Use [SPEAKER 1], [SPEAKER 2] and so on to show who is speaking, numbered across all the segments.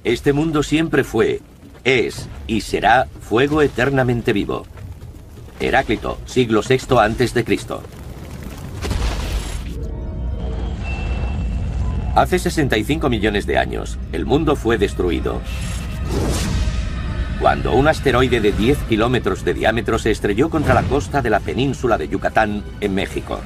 [SPEAKER 1] Este mundo siempre fue, es y será fuego eternamente vivo. Heráclito, siglo VI a.C. Hace 65 millones de años, el mundo fue destruido cuando un asteroide de 10 kilómetros de diámetro se estrelló contra la costa de la península de Yucatán, en México.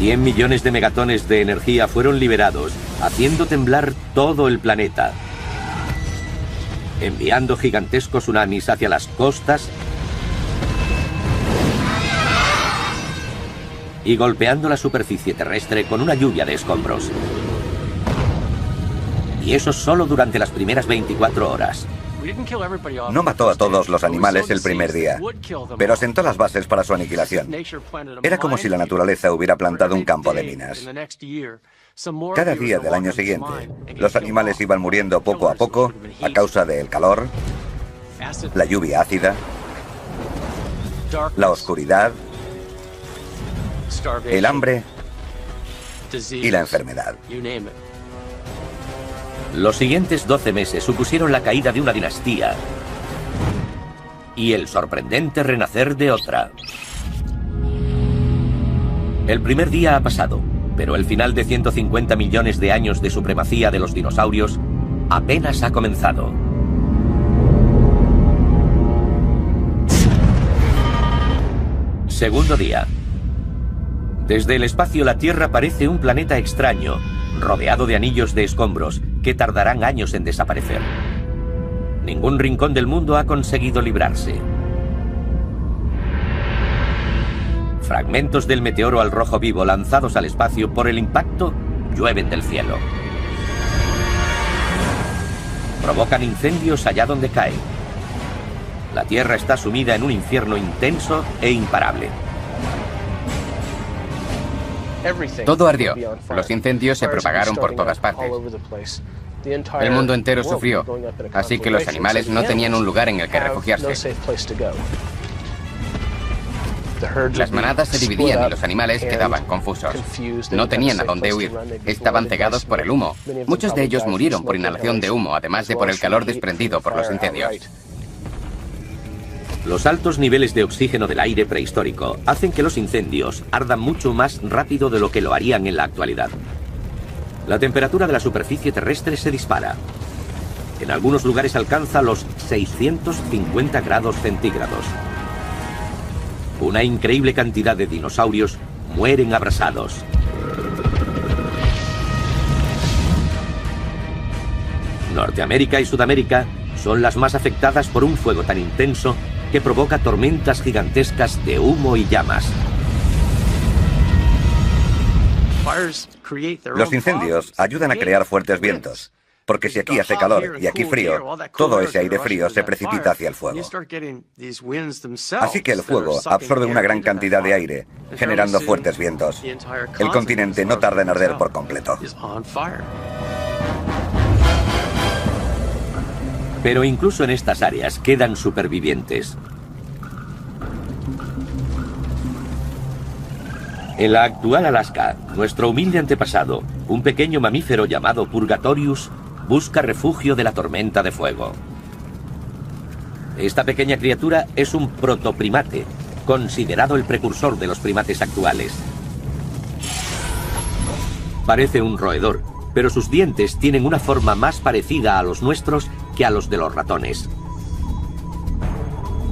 [SPEAKER 1] $100 millones de megatones de energía fueron liberados, haciendo temblar todo el planeta, enviando gigantescos tsunamis hacia las costas y golpeando la superficie terrestre con una lluvia de escombros. Y eso solo durante las primeras 24 horas.
[SPEAKER 2] No mató a todos los animales el primer día, pero sentó las bases para su aniquilación. Era como si la naturaleza hubiera plantado un campo de minas. Cada día del año siguiente, los animales iban muriendo poco a poco a causa del calor, la lluvia ácida, la oscuridad, el hambre y la enfermedad.
[SPEAKER 1] Los siguientes 12 meses supusieron la caída de una dinastía y el sorprendente renacer de otra. El primer día ha pasado, pero el final de 150 millones de años de supremacía de los dinosaurios apenas ha comenzado. Segundo día. Desde el espacio la Tierra parece un planeta extraño, rodeado de anillos de escombros que tardarán años en desaparecer. Ningún rincón del mundo ha conseguido librarse. Fragmentos del meteoro al rojo vivo lanzados al espacio por el impacto llueven del cielo. Provocan incendios allá donde caen. La Tierra está sumida en un infierno intenso e imparable.
[SPEAKER 3] Todo ardió. Los incendios se propagaron por todas partes. El mundo entero sufrió, así que los animales no tenían un lugar en el que refugiarse. Las manadas se dividían y los animales quedaban confusos. No tenían a dónde huir. Estaban cegados por el humo. Muchos de ellos murieron por inhalación de humo, además de por el calor desprendido por los incendios.
[SPEAKER 1] Los altos niveles de oxígeno del aire prehistórico hacen que los incendios ardan mucho más rápido de lo que lo harían en la actualidad. La temperatura de la superficie terrestre se dispara. En algunos lugares alcanza los 650 grados centígrados. Una increíble cantidad de dinosaurios mueren abrasados. Norteamérica y Sudamérica son las más afectadas por un fuego tan intenso que provoca tormentas gigantescas de humo y llamas.
[SPEAKER 2] Los incendios ayudan a crear fuertes vientos, porque si aquí hace calor y aquí frío, todo ese aire frío se precipita hacia el fuego. Así que el fuego absorbe una gran cantidad de aire, generando fuertes vientos. El continente no tarda en arder por completo.
[SPEAKER 1] Pero incluso en estas áreas quedan supervivientes. En la actual Alaska, nuestro humilde antepasado, un pequeño mamífero llamado Purgatorius, busca refugio de la tormenta de fuego. Esta pequeña criatura es un protoprimate, considerado el precursor de los primates actuales. Parece un roedor, pero sus dientes tienen una forma más parecida a los nuestros que a los de los ratones.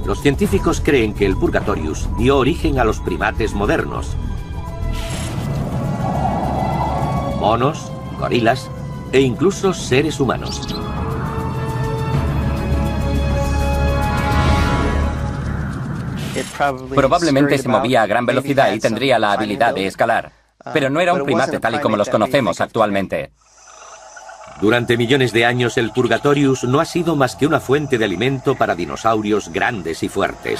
[SPEAKER 1] Los científicos creen que el Purgatorius dio origen a los primates modernos. Monos, gorilas e incluso seres humanos.
[SPEAKER 3] Probablemente se movía a gran velocidad y tendría la habilidad de escalar, pero no era un primate tal y como los conocemos actualmente.
[SPEAKER 1] Durante millones de años el Purgatorius no ha sido más que una fuente de alimento para dinosaurios grandes y fuertes.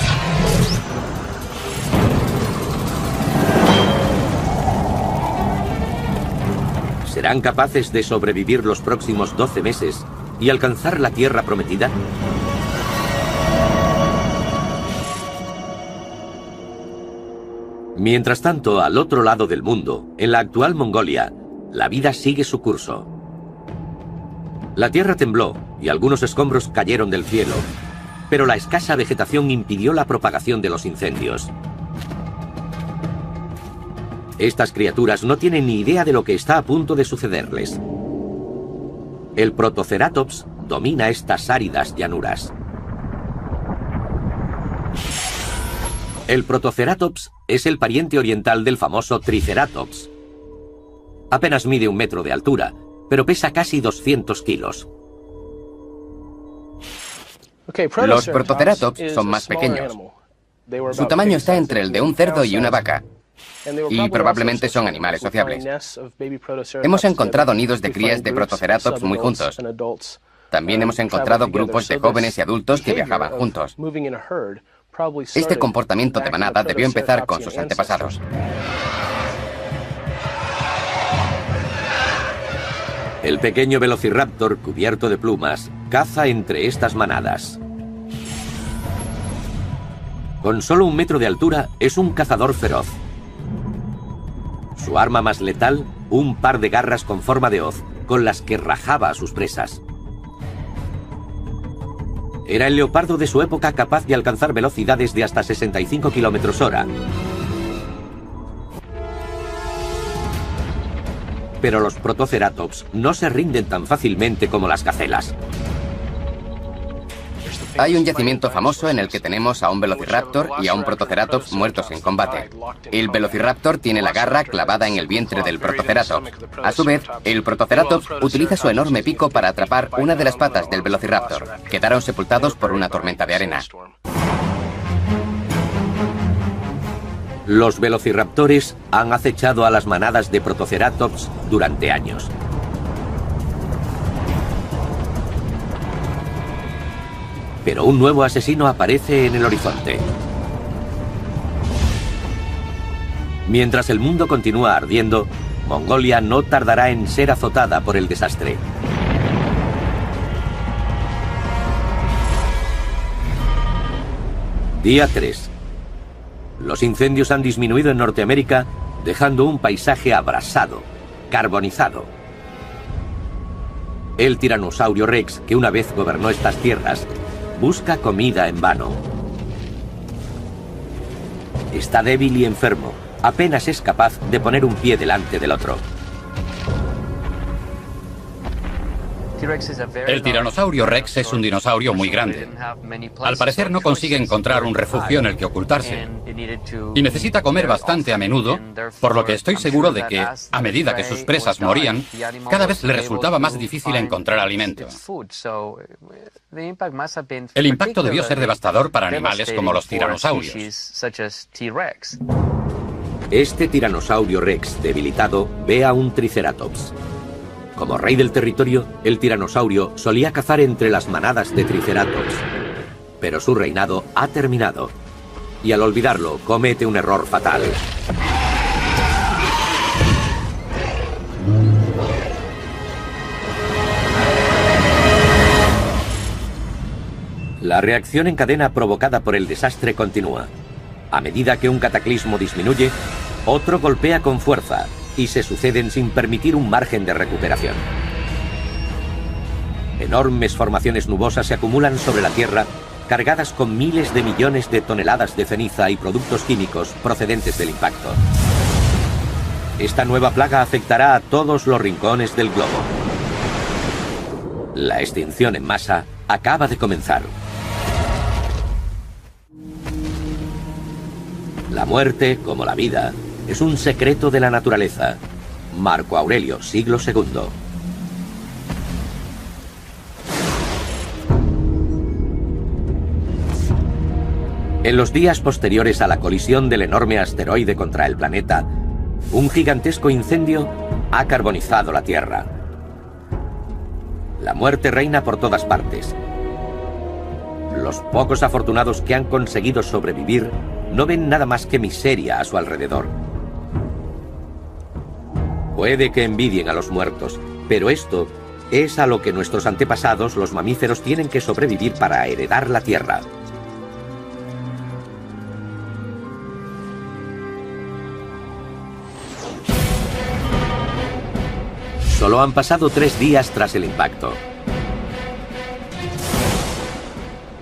[SPEAKER 1] ¿Serán capaces de sobrevivir los próximos 12 meses y alcanzar la Tierra prometida? Mientras tanto, al otro lado del mundo, en la actual Mongolia, La vida sigue su curso. La tierra tembló y algunos escombros cayeron del cielo, pero la escasa vegetación impidió la propagación de los incendios. Estas criaturas no tienen ni idea de lo que está a punto de sucederles. El Protoceratops domina estas áridas llanuras. El Protoceratops es el pariente oriental del famoso Triceratops. Apenas mide 1 metro de altura, pero pesa casi 200 kilos.
[SPEAKER 3] Los Protoceratops son más pequeños. Su tamaño está entre el de un cerdo y una vaca. Y probablemente son animales sociables. Hemos encontrado nidos de crías de Protoceratops muy juntos. También hemos encontrado grupos de jóvenes y adultos que viajaban juntos. Este comportamiento de manada debió empezar con sus antepasados.
[SPEAKER 1] El pequeño velociraptor cubierto de plumas caza entre estas manadas. Con solo 1 metro de altura es un cazador feroz. Su arma más letal, un par de garras con forma de hoz, con las que rajaba a sus presas. Era el leopardo de su época capaz de alcanzar velocidades de hasta 65 km/h. Pero los Protoceratops no se rinden tan fácilmente como las gacelas.
[SPEAKER 3] Hay un yacimiento famoso en el que tenemos a un velociraptor y a un Protoceratops muertos en combate. El velociraptor tiene la garra clavada en el vientre del Protoceratops. A su vez, el Protoceratops utiliza su enorme pico para atrapar una de las patas del velociraptor. Quedaron sepultados por una tormenta de arena.
[SPEAKER 1] Los velociraptores han acechado a las manadas de Protoceratops durante años. Pero un nuevo asesino aparece en el horizonte. Mientras el mundo continúa ardiendo, Mongolia no tardará en ser azotada por el desastre. Día 3. Los incendios han disminuido en Norteamérica, dejando un paisaje abrasado, carbonizado. El tiranosaurio Rex, que una vez gobernó estas tierras, busca comida en vano. Está débil y enfermo. Apenas es capaz de poner un pie delante del otro.
[SPEAKER 4] El tiranosaurio Rex es un dinosaurio muy grande. Al parecer no consigue encontrar un refugio en el que ocultarse. Y necesita comer bastante a menudo, por lo que estoy seguro de que, a medida que sus presas morían, cada vez le resultaba más difícil encontrar alimento. El impacto debió ser devastador para animales como los tiranosaurios.
[SPEAKER 1] Este tiranosaurio Rex debilitado ve a un Triceratops. Como rey del territorio, el tiranosaurio solía cazar entre las manadas de Triceratops. Pero su reinado ha terminado. Y al olvidarlo, comete un error fatal. La reacción en cadena provocada por el desastre continúa. A medida que un cataclismo disminuye, otro golpea con fuerza y se suceden sin permitir un margen de recuperación. Enormes formaciones nubosas se acumulan sobre la Tierra, cargadas con miles de millones de toneladas de ceniza y productos químicos procedentes del impacto. Esta nueva plaga afectará a todos los rincones del globo. La extinción en masa acaba de comenzar. La muerte, como la vida, es un secreto de la naturaleza. Marco Aurelio, siglo II. En los días posteriores a la colisión del enorme asteroide contra el planeta, un gigantesco incendio ha carbonizado la Tierra. La muerte reina por todas partes. Los pocos afortunados que han conseguido sobrevivir no ven nada más que miseria a su alrededor. Puede que envidien a los muertos, pero esto es a lo que nuestros antepasados, los mamíferos, tienen que sobrevivir para heredar la Tierra. Solo han pasado 3 días tras el impacto.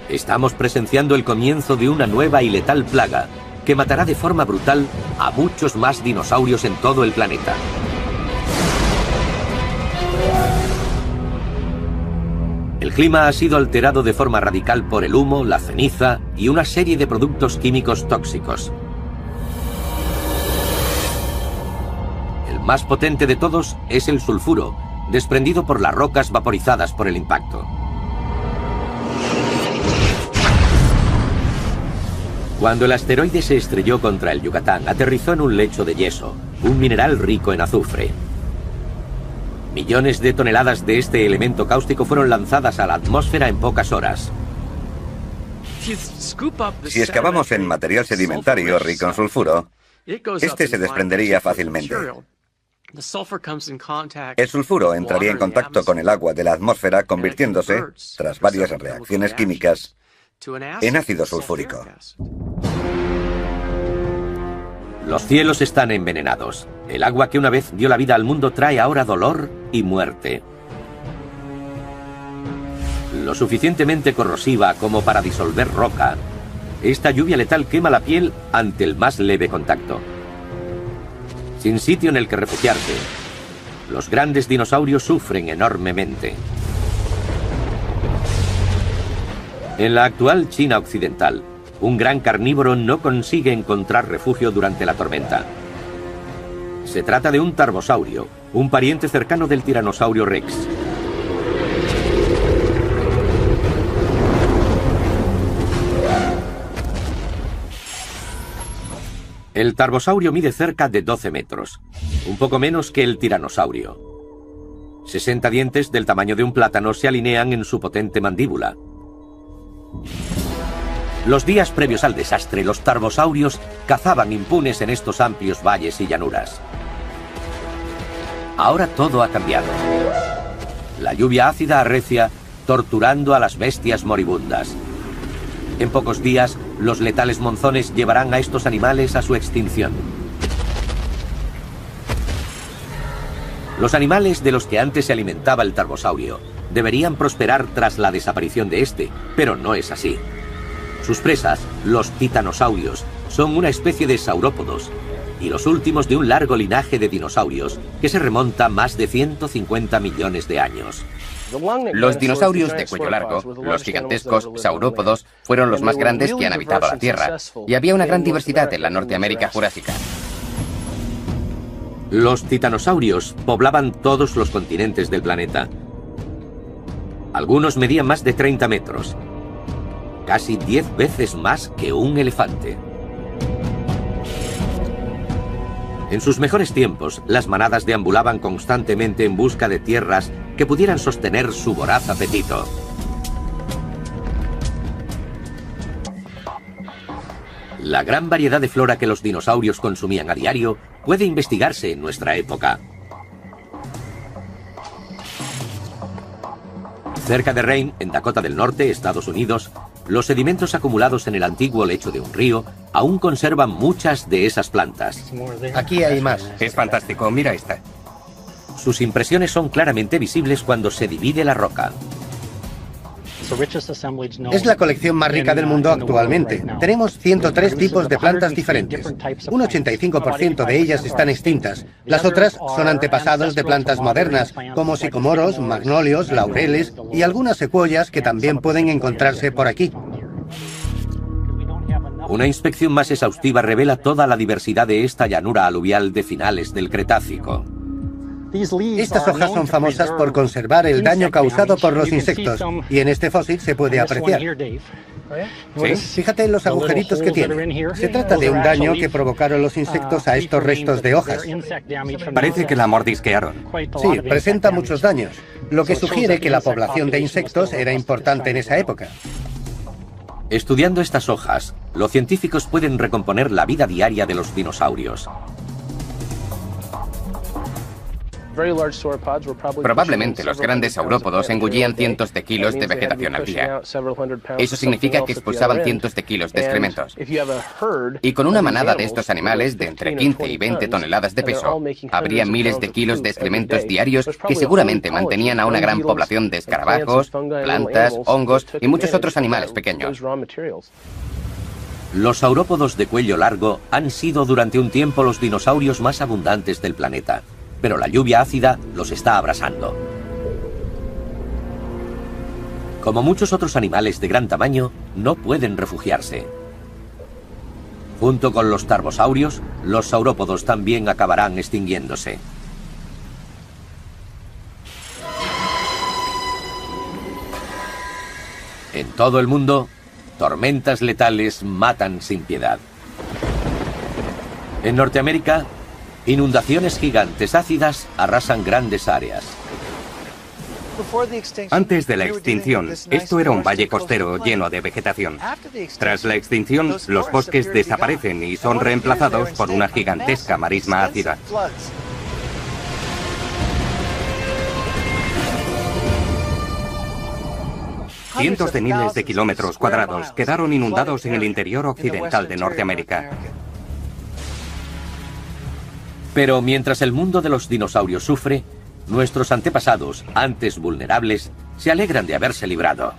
[SPEAKER 1] Estamos presenciando el comienzo de una nueva y letal plaga que matará de forma brutal a muchos más dinosaurios en todo el planeta. El clima ha sido alterado de forma radical por el humo, la ceniza y una serie de productos químicos tóxicos. El más potente de todos es el sulfuro, desprendido por las rocas vaporizadas por el impacto. Cuando el asteroide se estrelló contra el Yucatán, aterrizó en un lecho de yeso, un mineral rico en azufre. Millones de toneladas de este elemento cáustico fueron lanzadas a la atmósfera en pocas horas.
[SPEAKER 2] Si excavamos en material sedimentario rico en sulfuro, este se desprendería fácilmente. El sulfuro entraría en contacto con el agua de la atmósfera, convirtiéndose, tras varias reacciones químicas, en ácido sulfúrico.
[SPEAKER 1] Los cielos están envenenados. El agua que una vez dio la vida al mundo trae ahora dolor y muerte. Lo suficientemente corrosiva como para disolver roca, esta lluvia letal quema la piel ante el más leve contacto. Sin sitio en el que refugiarse, los grandes dinosaurios sufren enormemente. En la actual China occidental, un gran carnívoro no consigue encontrar refugio durante la tormenta. Se trata de un tarbosaurio, un pariente cercano del tiranosaurio Rex. El tarbosaurio mide cerca de 12 metros, un poco menos que el tiranosaurio. 60 dientes del tamaño de un plátano se alinean en su potente mandíbula. Los días previos al desastre, los tarbosaurios cazaban impunes en estos amplios valles y llanuras. Ahora todo ha cambiado. La lluvia ácida arrecia, torturando a las bestias moribundas. En pocos días, los letales monzones llevarán a estos animales a su extinción. Los animales de los que antes se alimentaba el tarbosaurio deberían prosperar tras la desaparición de este, pero no es así. Sus presas, los titanosaurios, son una especie de saurópodos y los últimos de un largo linaje de dinosaurios que se remonta más de 150 millones de años.
[SPEAKER 3] Los dinosaurios de cuello largo, los gigantescos saurópodos, fueron los más grandes que han habitado la Tierra, y había una gran diversidad en la Norteamérica Jurásica.
[SPEAKER 1] Los titanosaurios poblaban todos los continentes del planeta. Algunos medían más de 30 metros, casi 10 veces más que un elefante. En sus mejores tiempos, las manadas deambulaban constantemente en busca de tierras que pudieran sostener su voraz apetito. La gran variedad de flora que los dinosaurios consumían a diario puede investigarse en nuestra época. Cerca de Rayne, en Dakota del Norte, Estados Unidos, los sedimentos acumulados en el antiguo lecho de un río aún conservan muchas de esas plantas.
[SPEAKER 5] Aquí hay más.
[SPEAKER 3] Es fantástico, mira esta.
[SPEAKER 1] Sus impresiones son claramente visibles cuando se divide la roca.
[SPEAKER 5] Es la colección más rica del mundo actualmente. Tenemos 103 tipos de plantas diferentes. Un 85% de ellas están extintas. Las otras son antepasados de plantas modernas, como sicomoros, magnolios, laureles y algunas secuoyas que también pueden encontrarse por aquí.
[SPEAKER 1] Una inspección más exhaustiva revela toda la diversidad de esta llanura aluvial de finales del Cretácico.
[SPEAKER 5] Estas hojas son famosas por conservar el daño causado por los insectos, y en este fósil se puede apreciar.
[SPEAKER 3] ¿Sí?
[SPEAKER 5] Fíjate en los agujeritos que tiene. Se trata de un daño que provocaron los insectos a estos restos de hojas.
[SPEAKER 3] Parece que la mordisquearon.
[SPEAKER 5] Sí, presenta muchos daños, lo que sugiere que la población de insectos era importante en esa época.
[SPEAKER 1] Estudiando estas hojas, los científicos pueden recomponer la vida diaria de los dinosaurios.
[SPEAKER 3] Probablemente los grandes saurópodos engullían cientos de kilos de vegetación al día. Eso significa que expulsaban cientos de kilos de excrementos. Y con una manada de estos animales de entre 15 y 20 toneladas de peso, habría miles de kilos de excrementos diarios que seguramente mantenían a una gran población de escarabajos, plantas, hongos y muchos otros animales pequeños.
[SPEAKER 1] Los saurópodos de cuello largo han sido durante un tiempo los dinosaurios más abundantes del planeta, pero la lluvia ácida los está abrasando. Como muchos otros animales de gran tamaño, no pueden refugiarse. Junto con los tarbosaurios, los saurópodos también acabarán extinguiéndose. En todo el mundo, tormentas letales matan sin piedad. En Norteamérica, inundaciones gigantes ácidas arrasan grandes áreas.
[SPEAKER 6] Antes de la extinción, esto era un valle costero lleno de vegetación. Tras la extinción, los bosques desaparecen y son reemplazados por una gigantesca marisma ácida. Cientos de miles de kilómetros cuadrados quedaron inundados en el interior occidental de Norteamérica.
[SPEAKER 1] Pero mientras el mundo de los dinosaurios sufre, nuestros antepasados, antes vulnerables, se alegran de haberse librado.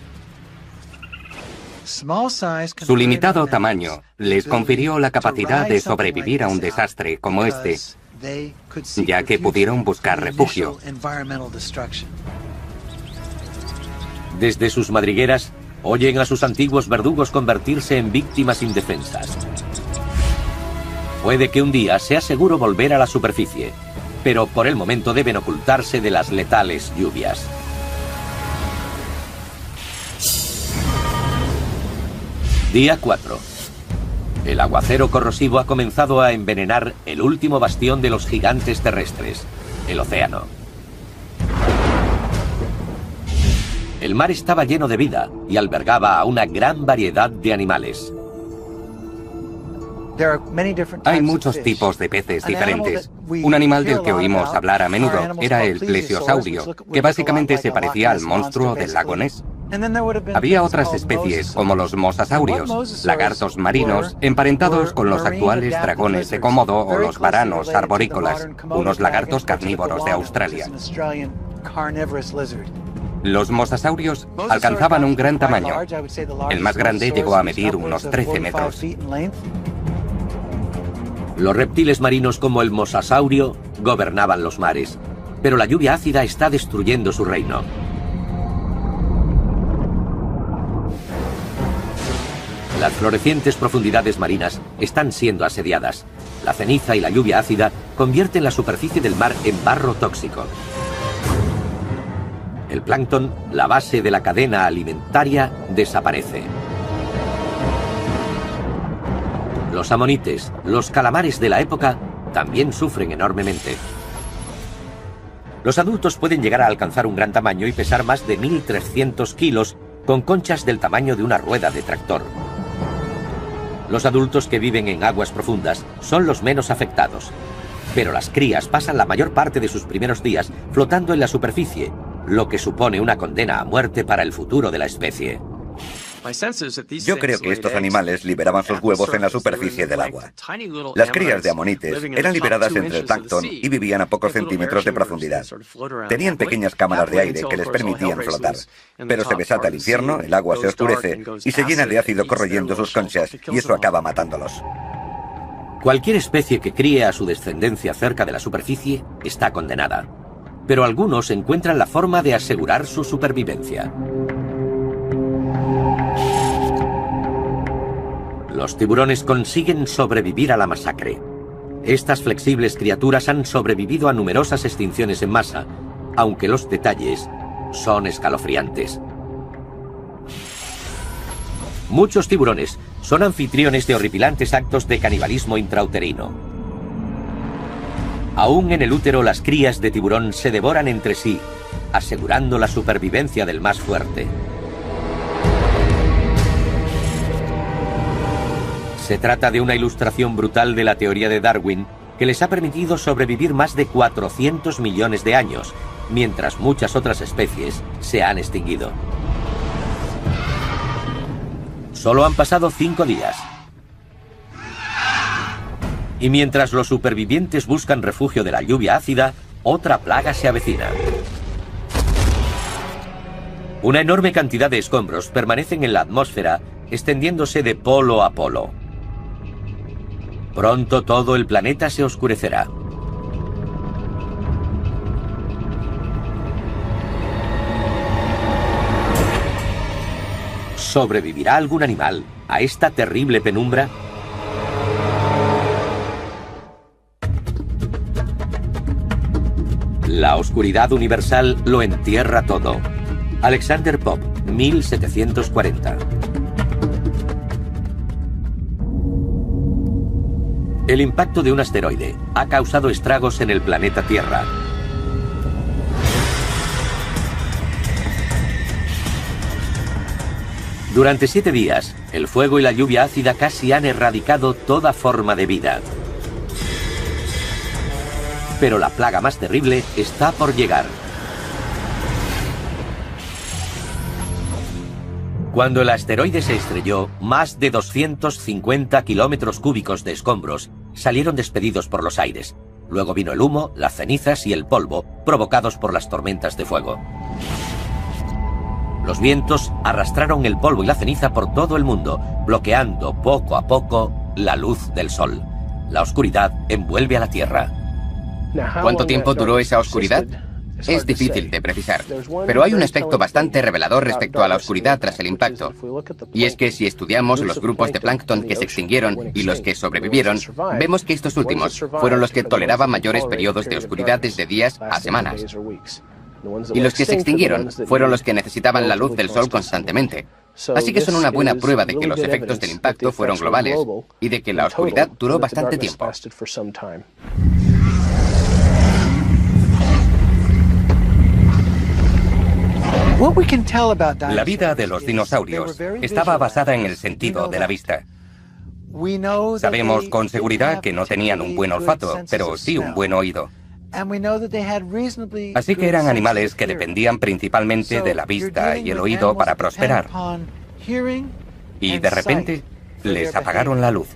[SPEAKER 6] Su limitado tamaño les confirió la capacidad de sobrevivir a un desastre como este, ya que pudieron buscar refugio.
[SPEAKER 1] Desde sus madrigueras, oyen a sus antiguos verdugos convertirse en víctimas indefensas. Puede que un día sea seguro volver a la superficie, pero por el momento deben ocultarse de las letales lluvias. Día 4. El aguacero corrosivo ha comenzado a envenenar el último bastión de los gigantes terrestres, el océano. El mar estaba lleno de vida y albergaba a una gran variedad de animales.
[SPEAKER 6] Hay muchos tipos de peces diferentes. Un animal del que oímos hablar a menudo era el plesiosaurio, que básicamente se parecía al monstruo del lago Ness. Había otras especies, como los mosasaurios, lagartos marinos, emparentados con los actuales dragones de Komodo o los varanos arborícolas, unos lagartos carnívoros de Australia. Los mosasaurios alcanzaban un gran tamaño. El más grande llegó a medir unos 13 metros.
[SPEAKER 1] Los reptiles marinos como el mosasaurio gobernaban los mares, pero la lluvia ácida está destruyendo su reino. Las florecientes profundidades marinas están siendo asediadas. La ceniza y la lluvia ácida convierten la superficie del mar en barro tóxico. El plancton, la base de la cadena alimentaria, desaparece. Los amonites, los calamares de la época, también sufren enormemente. Los adultos pueden llegar a alcanzar un gran tamaño y pesar más de 1.300 kilos, con conchas del tamaño de una rueda de tractor. Los adultos que viven en aguas profundas son los menos afectados, pero las crías pasan la mayor parte de sus primeros días flotando en la superficie, lo que supone una condena a muerte para el futuro de la especie.
[SPEAKER 2] Yo creo que estos animales liberaban sus huevos en la superficie del agua. Las crías de amonites eran liberadas entre el plancton y vivían a pocos centímetros de profundidad. Tenían pequeñas cámaras de aire que les permitían flotar. Pero se desata el infierno, el agua se oscurece y se llena de ácido corroyendo sus conchas, y eso acaba matándolos.
[SPEAKER 1] Cualquier especie que críe a su descendencia cerca de la superficie está condenada. Pero algunos encuentran la forma de asegurar su supervivencia. Los tiburones consiguen sobrevivir a la masacre. Estas flexibles criaturas han sobrevivido a numerosas extinciones en masa, aunque los detalles son escalofriantes. Muchos tiburones son anfitriones de horripilantes actos de canibalismo intrauterino. Aún en el útero, las crías de tiburón se devoran entre sí, asegurando la supervivencia del más fuerte. Se trata de una ilustración brutal de la teoría de Darwin, que les ha permitido sobrevivir más de 400 millones de años, mientras muchas otras especies se han extinguido. Solo han pasado 5 días. Y mientras los supervivientes buscan refugio de la lluvia ácida, otra plaga se avecina. Una enorme cantidad de escombros permanecen en la atmósfera, extendiéndose de polo a polo. Pronto todo el planeta se oscurecerá. ¿Sobrevivirá algún animal a esta terrible penumbra? La oscuridad universal lo entierra todo. Alexander Pope, 1740. El impacto de un asteroide ha causado estragos en el planeta Tierra. Durante 7 días, el fuego y la lluvia ácida casi han erradicado toda forma de vida. Pero la plaga más terrible está por llegar. Cuando el asteroide se estrelló, más de 250 kilómetros cúbicos de escombros salieron despedidos por los aires. Luego vino el humo, las cenizas y el polvo provocados por las tormentas de fuego. Los vientos arrastraron el polvo y la ceniza por todo el mundo, bloqueando poco a poco la luz del sol. La oscuridad envuelve a la Tierra.
[SPEAKER 3] ¿Cuánto tiempo duró esa oscuridad? Es difícil de precisar, pero hay un aspecto bastante revelador respecto a la oscuridad tras el impacto. Y es que si estudiamos los grupos de plancton que se extinguieron y los que sobrevivieron, vemos que estos últimos fueron los que toleraban mayores periodos de oscuridad desde días a semanas. Y los que se extinguieron fueron los que necesitaban la luz del sol constantemente. Así que son una buena prueba de que los efectos del impacto fueron globales y de que la oscuridad duró bastante tiempo.
[SPEAKER 6] La vida de los dinosaurios estaba basada en el sentido de la vista. Sabemos con seguridad que no tenían un buen olfato, pero sí un buen oído. Así que eran animales que dependían principalmente de la vista y el oído para prosperar. Y de repente les apagaron la luz.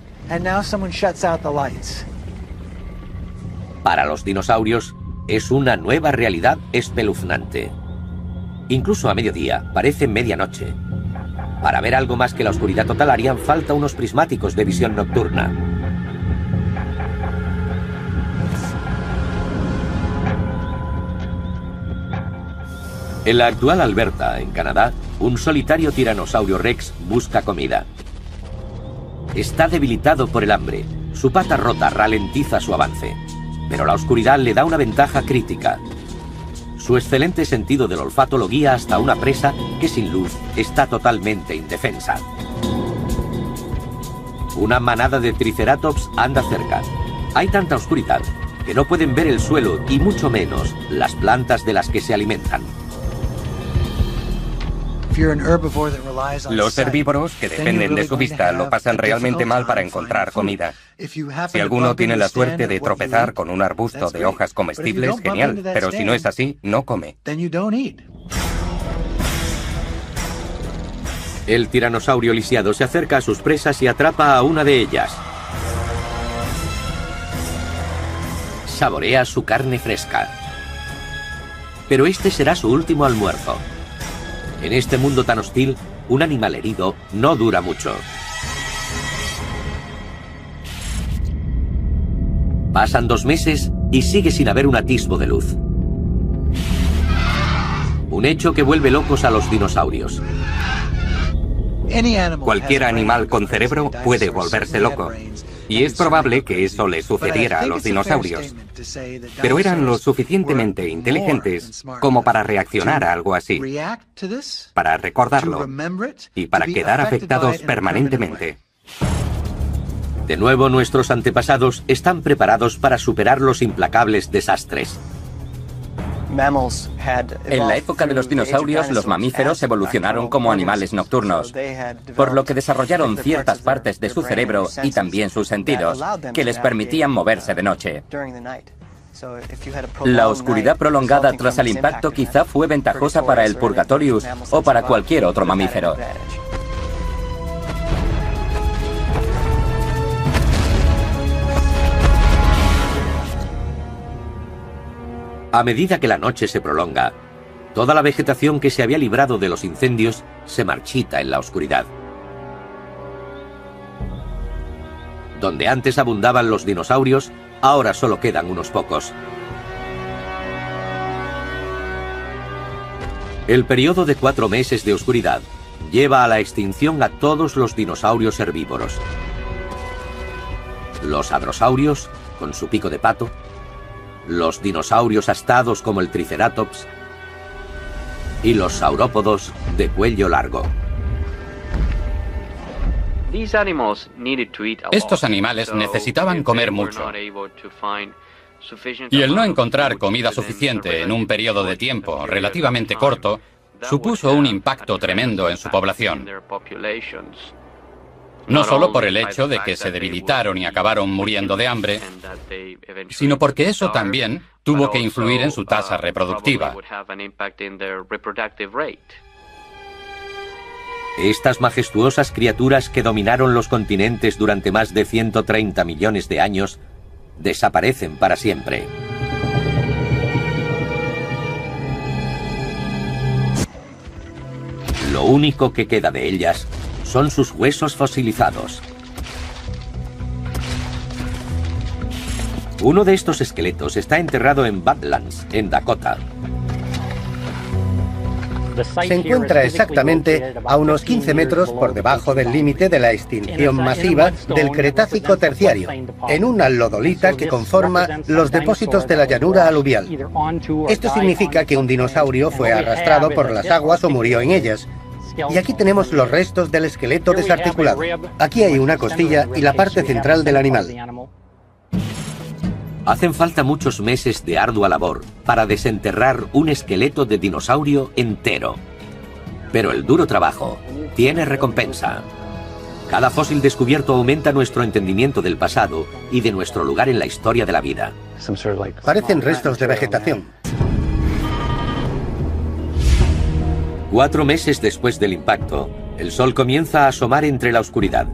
[SPEAKER 1] Para los dinosaurios es una nueva realidad espeluznante. Incluso a mediodía parece medianoche. Para ver algo más que la oscuridad total harían falta unos prismáticos de visión nocturna. En la actual Alberta, en Canadá, un solitario tiranosaurio rex busca comida. Está debilitado por el hambre. Su pata rota ralentiza su avance. Pero la oscuridad le da una ventaja crítica. Su excelente sentido del olfato lo guía hasta una presa que sin luz está totalmente indefensa. Una manada de triceratops anda cerca. Hay tanta oscuridad que no pueden ver el suelo y mucho menos las plantas de las que se alimentan.
[SPEAKER 6] Los herbívoros que dependen de su vista lo pasan realmente mal para encontrar comida. Si alguno tiene la suerte de tropezar con un arbusto de hojas comestibles, genial, pero si no es así, no come.
[SPEAKER 1] El tiranosaurio lisiado se acerca a sus presas y atrapa a una de ellas. Saborea su carne fresca. Pero este será su último almuerzo. En este mundo tan hostil, un animal herido no dura mucho. Pasan 2 meses y sigue sin haber un atisbo de luz. Un hecho que vuelve locos a los dinosaurios.
[SPEAKER 6] Cualquier animal con cerebro puede volverse loco. Y es probable que eso le sucediera a los dinosaurios. Pero eran lo suficientemente inteligentes como para reaccionar a algo así, para recordarlo y para quedar afectados permanentemente.
[SPEAKER 1] De nuevo, nuestros antepasados están preparados para superar los implacables desastres.
[SPEAKER 6] En la época de los dinosaurios, los mamíferos evolucionaron como animales nocturnos, por lo que desarrollaron ciertas partes de su cerebro y también sus sentidos, que les permitían moverse de noche. La oscuridad prolongada tras el impacto quizá fue ventajosa para el Purgatorius o para cualquier otro mamífero.
[SPEAKER 1] A medida que la noche se prolonga, toda la vegetación que se había librado de los incendios se marchita en la oscuridad. Donde antes abundaban los dinosaurios, ahora solo quedan unos pocos. El periodo de 4 meses de oscuridad lleva a la extinción a todos los dinosaurios herbívoros. Los hadrosaurios, con su pico de pato, los dinosaurios astados como el Triceratops y los saurópodos de cuello largo.
[SPEAKER 4] Estos animales necesitaban comer mucho. Y el no encontrar comida suficiente en un periodo de tiempo relativamente corto supuso un impacto tremendo en su población. No solo por el hecho de que se debilitaron y acabaron muriendo de hambre, sino porque eso también tuvo que influir en su tasa reproductiva.
[SPEAKER 1] Estas majestuosas criaturas que dominaron los continentes durante más de 130 millones de años desaparecen para siempre. Lo único que queda de ellas son sus huesos fosilizados. Uno de estos esqueletos está enterrado en Badlands, en Dakota.
[SPEAKER 5] Se encuentra exactamente a unos 15 metros por debajo del límite de la extinción masiva del Cretácico terciario, en una lodolita que conforma los depósitos de la llanura aluvial. Esto significa que un dinosaurio fue arrastrado por las aguas o murió en ellas. Y aquí tenemos los restos del esqueleto desarticulado. Aquí hay una costilla y la parte central del animal.
[SPEAKER 1] Hacen falta muchos meses de ardua labor para desenterrar un esqueleto de dinosaurio entero. Pero el duro trabajo tiene recompensa. Cada fósil descubierto aumenta nuestro entendimiento del pasado y de nuestro lugar en la historia de la vida.
[SPEAKER 5] Parecen restos de vegetación.
[SPEAKER 1] 4 meses después del impacto, el sol comienza a asomar entre la oscuridad.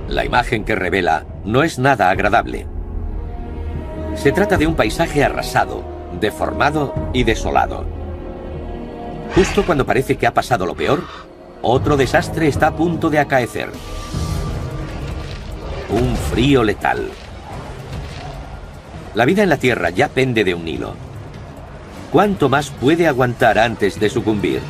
[SPEAKER 1] La imagen que revela no es nada agradable. Se trata de un paisaje arrasado, deformado y desolado. Justo cuando parece que ha pasado lo peor, otro desastre está a punto de acaecer. Un frío letal. La vida en la Tierra ya pende de un hilo. ¿Cuánto más puede aguantar antes de sucumbir?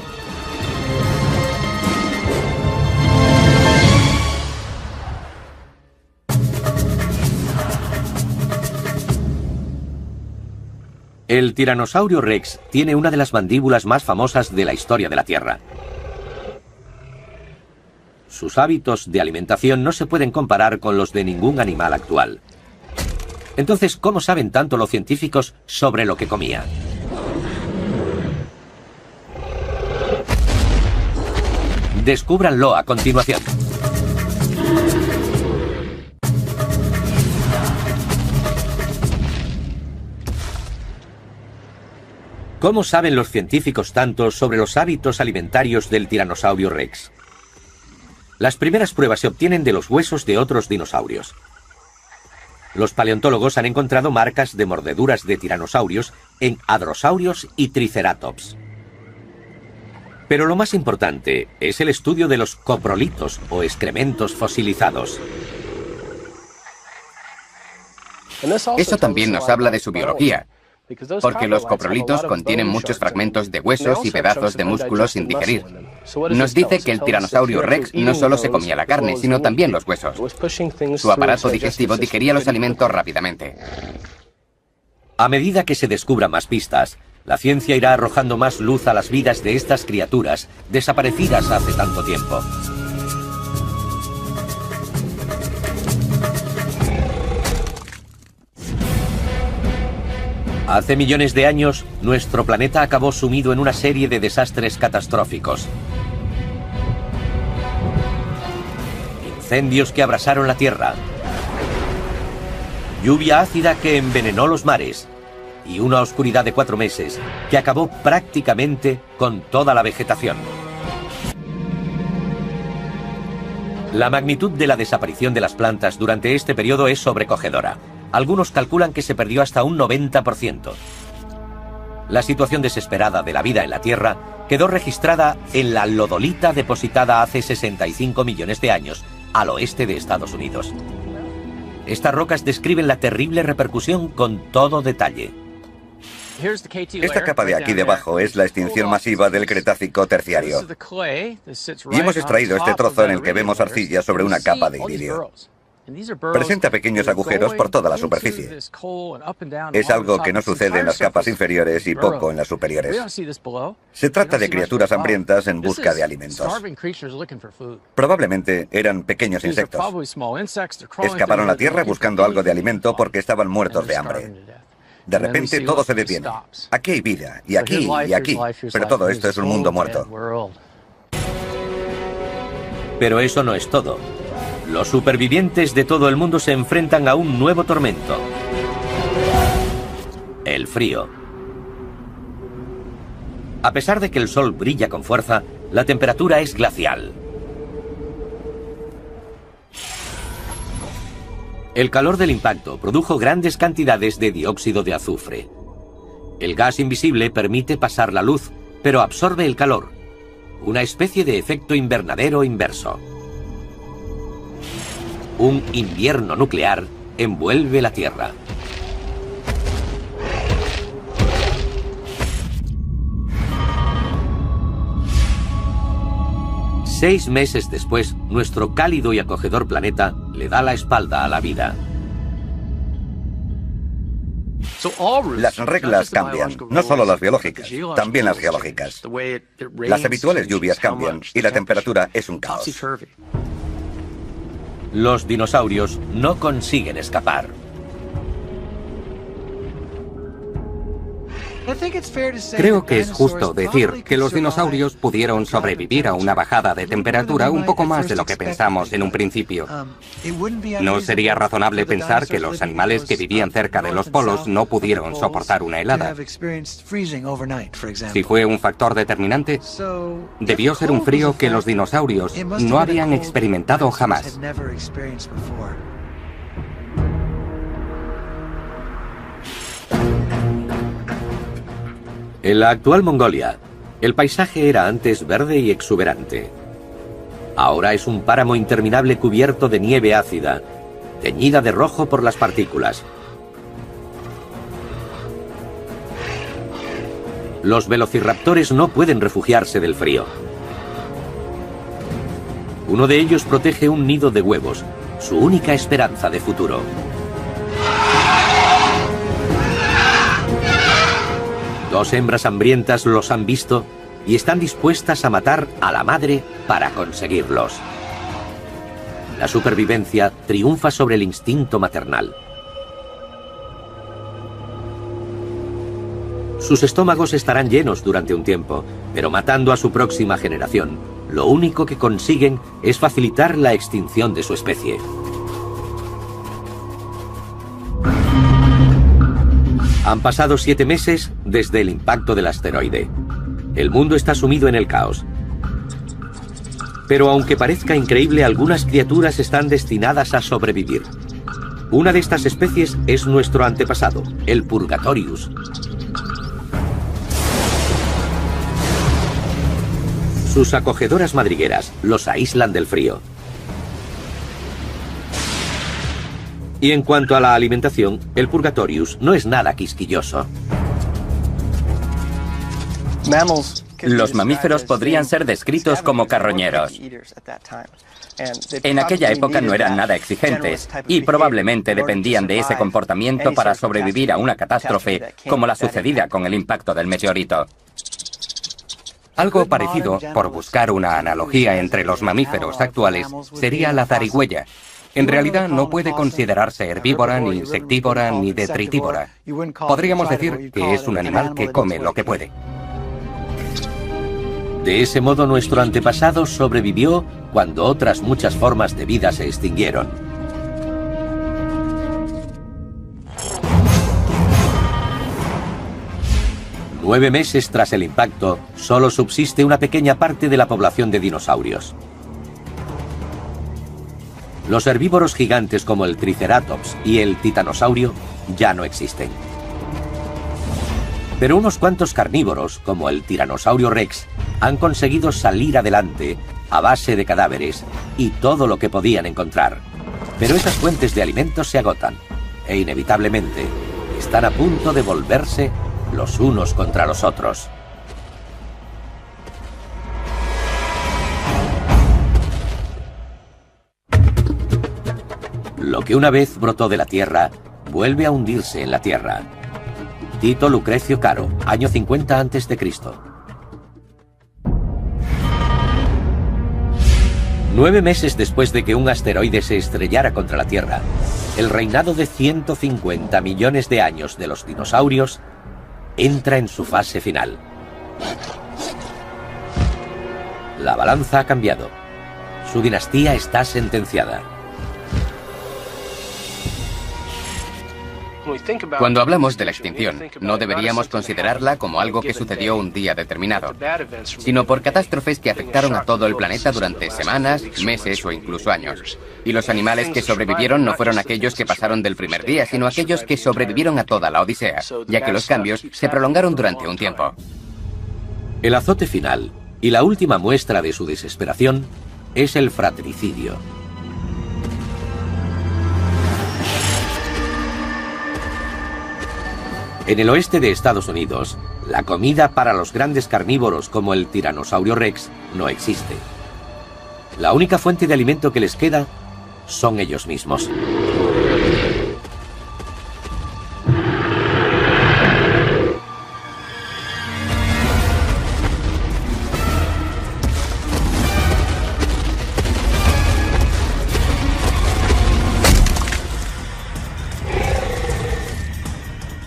[SPEAKER 1] El Tiranosaurio Rex tiene una de las mandíbulas más famosas de la historia de la Tierra. Sus hábitos de alimentación no se pueden comparar con los de ningún animal actual. Entonces, ¿cómo saben tanto los científicos sobre lo que comía? Descúbranlo a continuación. ¿Cómo saben los científicos tanto sobre los hábitos alimentarios del Tiranosaurio Rex? Las primeras pruebas se obtienen de los huesos de otros dinosaurios. Los paleontólogos han encontrado marcas de mordeduras de tiranosaurios en hadrosaurios y triceratops. Pero lo más importante es el estudio de los coprolitos o excrementos fosilizados.
[SPEAKER 3] Eso también nos habla de su biología, porque los coprolitos contienen muchos fragmentos de huesos y pedazos de músculos sin digerir. Nos dice que el Tiranosaurio Rex no solo se comía la carne, sino también los huesos. Su aparato digestivo digería los alimentos rápidamente.
[SPEAKER 1] A medida que se descubran más pistas, la ciencia irá arrojando más luz a las vidas de estas criaturas desaparecidas hace tanto tiempo. Hace millones de años, nuestro planeta acabó sumido en una serie de desastres catastróficos. Incendios que abrasaron la Tierra, lluvia ácida que envenenó los mares y una oscuridad de 4 meses que acabó prácticamente con toda la vegetación. La magnitud de la desaparición de las plantas durante este periodo es sobrecogedora. Algunos calculan que se perdió hasta un 90%. La situación desesperada de la vida en la Tierra quedó registrada en la lodolita depositada hace 65 millones de años al oeste de Estados Unidos. Estas rocas describen la terrible repercusión con todo detalle.
[SPEAKER 2] Esta capa de aquí debajo es la extinción masiva del Cretácico terciario. Y hemos extraído este trozo en el que vemos arcilla sobre una capa de iridio. Presenta pequeños agujeros por toda la superficie. Es algo que no sucede en las capas inferiores y poco en las superiores. Se trata de criaturas hambrientas en busca de alimentos. Probablemente eran pequeños insectos. Excavaron la tierra buscando algo de alimento porque estaban muertos de hambre. De repente todo se detiene. Aquí hay vida, y aquí, y aquí. Pero todo esto es un mundo muerto.
[SPEAKER 1] Pero eso no es todo. Los supervivientes de todo el mundo se enfrentan a un nuevo tormento: el frío. A pesar de que el sol brilla con fuerza, la temperatura es glacial. El calor del impacto produjo grandes cantidades de dióxido de azufre. El gas invisible permite pasar la luz, pero absorbe el calor. Una especie de efecto invernadero inverso. Un invierno nuclear envuelve la Tierra. Seis meses después, nuestro cálido y acogedor planeta le da la espalda a la vida.
[SPEAKER 2] Las reglas cambian, no solo las biológicas, también las geológicas. Las habituales lluvias cambian y la temperatura es un caos.
[SPEAKER 1] Los dinosaurios no consiguen escapar.
[SPEAKER 6] Creo que es justo decir que los dinosaurios pudieron sobrevivir a una bajada de temperatura un poco más de lo que pensamos en un principio. No sería razonable pensar que los animales que vivían cerca de los polos no pudieron soportar una helada. Si fue un factor determinante, debió ser un frío que los dinosaurios no habían experimentado jamás.
[SPEAKER 1] En la actual Mongolia, el paisaje era antes verde y exuberante. Ahora es un páramo interminable cubierto de nieve ácida, teñida de rojo por las partículas. Los velociraptores no pueden refugiarse del frío. Uno de ellos protege un nido de huevos, su única esperanza de futuro. Dos hembras hambrientas los han visto y están dispuestas a matar a la madre para conseguirlos. La supervivencia triunfa sobre el instinto maternal. Sus estómagos estarán llenos durante un tiempo, pero matando a su próxima generación, lo único que consiguen es facilitar la extinción de su especie. Han pasado 7 meses desde el impacto del asteroide. El mundo está sumido en el caos. Pero aunque parezca increíble, algunas criaturas están destinadas a sobrevivir. Una de estas especies es nuestro antepasado, el Purgatorius. Sus acogedoras madrigueras los aíslan del frío. Y en cuanto a la alimentación, el Purgatorius no es nada quisquilloso.
[SPEAKER 3] Los mamíferos podrían ser descritos como carroñeros. En aquella época no eran nada exigentes y probablemente dependían de ese comportamiento para sobrevivir a una catástrofe como la sucedida con el impacto del meteorito.
[SPEAKER 6] Algo parecido, por buscar una analogía entre los mamíferos actuales, sería la zarigüeya. En realidad no puede considerarse herbívora, ni insectívora, ni detritívora. Podríamos decir que es un animal que come lo que puede.
[SPEAKER 1] De ese modo, nuestro antepasado sobrevivió cuando otras muchas formas de vida se extinguieron. Nueve meses tras el impacto, solo subsiste una pequeña parte de la población de dinosaurios. Los herbívoros gigantes como el Triceratops y el Titanosaurio ya no existen. Pero unos cuantos carnívoros, como el Tiranosaurio Rex, han conseguido salir adelante a base de cadáveres y todo lo que podían encontrar. Pero esas fuentes de alimentos se agotan e inevitablemente están a punto de volverse los unos contra los otros. Lo que una vez brotó de la Tierra, vuelve a hundirse en la Tierra. Tito Lucrecio Caro, año 50 a.C. 9 meses después de que un asteroide se estrellara contra la Tierra, el reinado de 150 millones de años de los dinosaurios entra en su fase final. La balanza ha cambiado. Su dinastía está sentenciada.
[SPEAKER 3] Cuando hablamos de la extinción, no deberíamos considerarla como algo que sucedió un día determinado, sino por catástrofes que afectaron a todo el planeta durante semanas, meses o incluso años. Y los animales que sobrevivieron no fueron aquellos que pasaron del primer día, sino aquellos que sobrevivieron a toda la odisea, ya que los cambios se prolongaron durante un tiempo.
[SPEAKER 1] El azote final y la última muestra de su desesperación es el fratricidio. En el oeste de Estados Unidos, la comida para los grandes carnívoros como el Tiranosaurio Rex no existe. La única fuente de alimento que les queda son ellos mismos.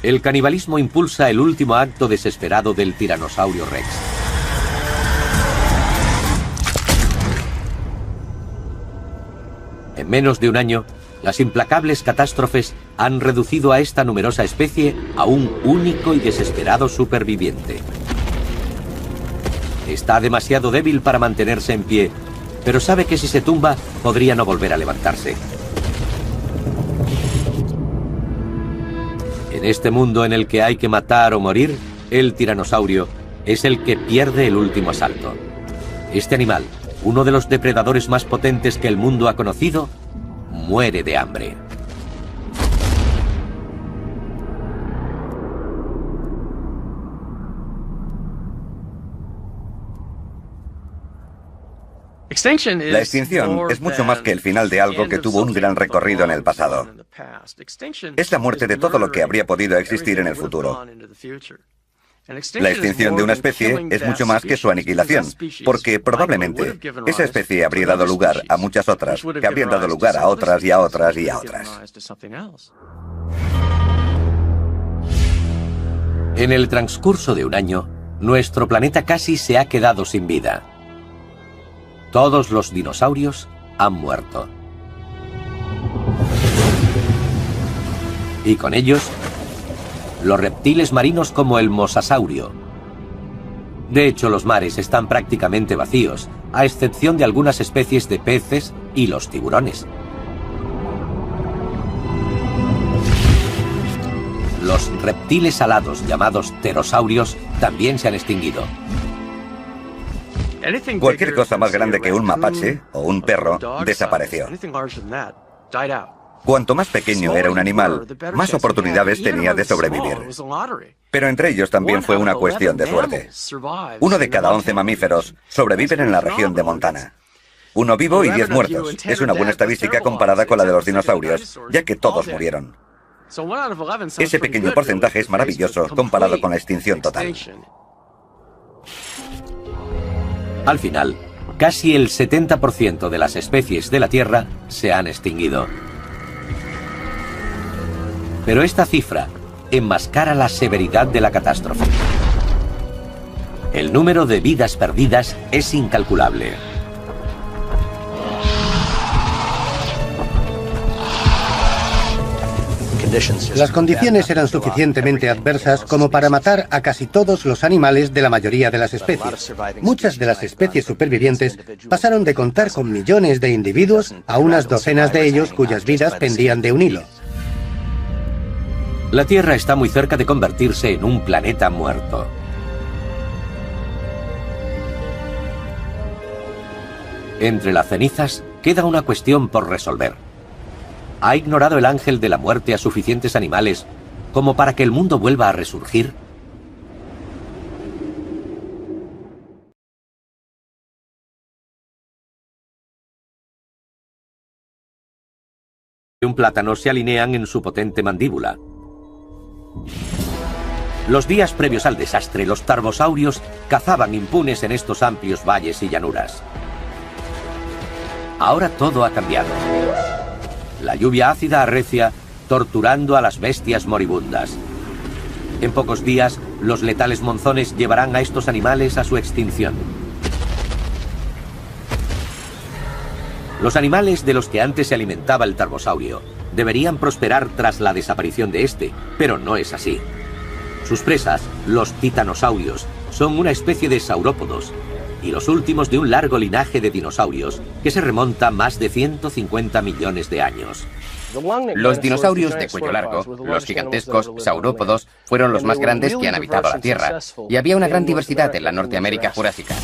[SPEAKER 1] El canibalismo impulsa el último acto desesperado del Tiranosaurio Rex. En menos de un año, las implacables catástrofes han reducido a esta numerosa especie a un único y desesperado superviviente. Está demasiado débil para mantenerse en pie, pero sabe que si se tumba, podría no volver a levantarse. En este mundo en el que hay que matar o morir, el tiranosaurio es el que pierde el último asalto. Este animal, uno de los depredadores más potentes que el mundo ha conocido, muere de hambre.
[SPEAKER 2] La extinción es mucho más que el final de algo que tuvo un gran recorrido en el pasado. Es la muerte de todo lo que habría podido existir en el futuro. La extinción de una especie es mucho más que su aniquilación, porque probablemente esa especie habría dado lugar a muchas otras, que habrían dado lugar a otras y a otras y a otras.
[SPEAKER 1] En el transcurso de un año, nuestro planeta casi se ha quedado sin vida. Todos los dinosaurios han muerto. Y con ellos, los reptiles marinos como el mosasaurio. De hecho, los mares están prácticamente vacíos, a excepción de algunas especies de peces y los tiburones. Los reptiles alados llamados pterosaurios también se han extinguido.
[SPEAKER 2] Cualquier cosa más grande que un mapache o un perro desapareció. Cuanto más pequeño era un animal, más oportunidades tenía de sobrevivir. Pero entre ellos también fue una cuestión de suerte. 1 de cada 11 mamíferos sobreviven en la región de Montana. 1 vivo y 10 muertos. Es una buena estadística comparada con la de los dinosaurios, ya que todos murieron. Ese pequeño porcentaje es maravilloso comparado con la extinción total.
[SPEAKER 1] Al final, Casi el 70% de las especies de la Tierra se han extinguido. Pero esta cifra enmascara la severidad de la catástrofe. El número de vidas perdidas es incalculable.
[SPEAKER 5] Las condiciones eran suficientemente adversas como para matar a casi todos los animales de la mayoría de las especies. Muchas de las especies supervivientes pasaron de contar con millones de individuos a unas docenas de ellos cuyas vidas pendían de un hilo.
[SPEAKER 1] La Tierra está muy cerca de convertirse en un planeta muerto. Entre las cenizas queda una cuestión por resolver. ¿Ha ignorado el ángel de la muerte a suficientes animales como para que el mundo vuelva a resurgir? Un plátano se alinean en su potente mandíbula. Los días previos al desastre, los tarbosaurios cazaban impunes en estos amplios valles y llanuras. Ahora todo ha cambiado. La lluvia ácida arrecia, torturando a las bestias moribundas. En pocos días, los letales monzones llevarán a estos animales a su extinción. Los animales de los que antes se alimentaba el tarbosaurio deberían prosperar tras la desaparición de este, pero no es así. Sus presas, los titanosaurios, son una especie de saurópodos y los últimos de un largo linaje de dinosaurios que se remonta más de 150 millones de años.
[SPEAKER 3] Los dinosaurios de cuello largo, los gigantescos saurópodos, fueron los más grandes que han habitado la Tierra, y había una gran diversidad en la Norteamérica Jurásica.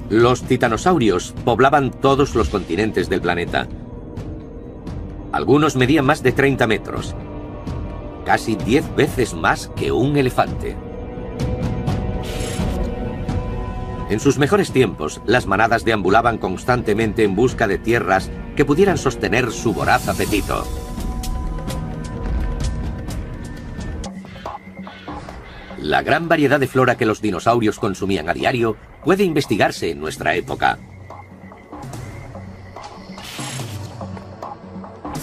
[SPEAKER 1] Los titanosaurios poblaban todos los continentes del planeta. Algunos medían más de 30 metros, casi 10 veces más que un elefante. En sus mejores tiempos, las manadas deambulaban constantemente en busca de tierras que pudieran sostener su voraz apetito. La gran variedad de flora que los dinosaurios consumían a diario puede investigarse en nuestra época.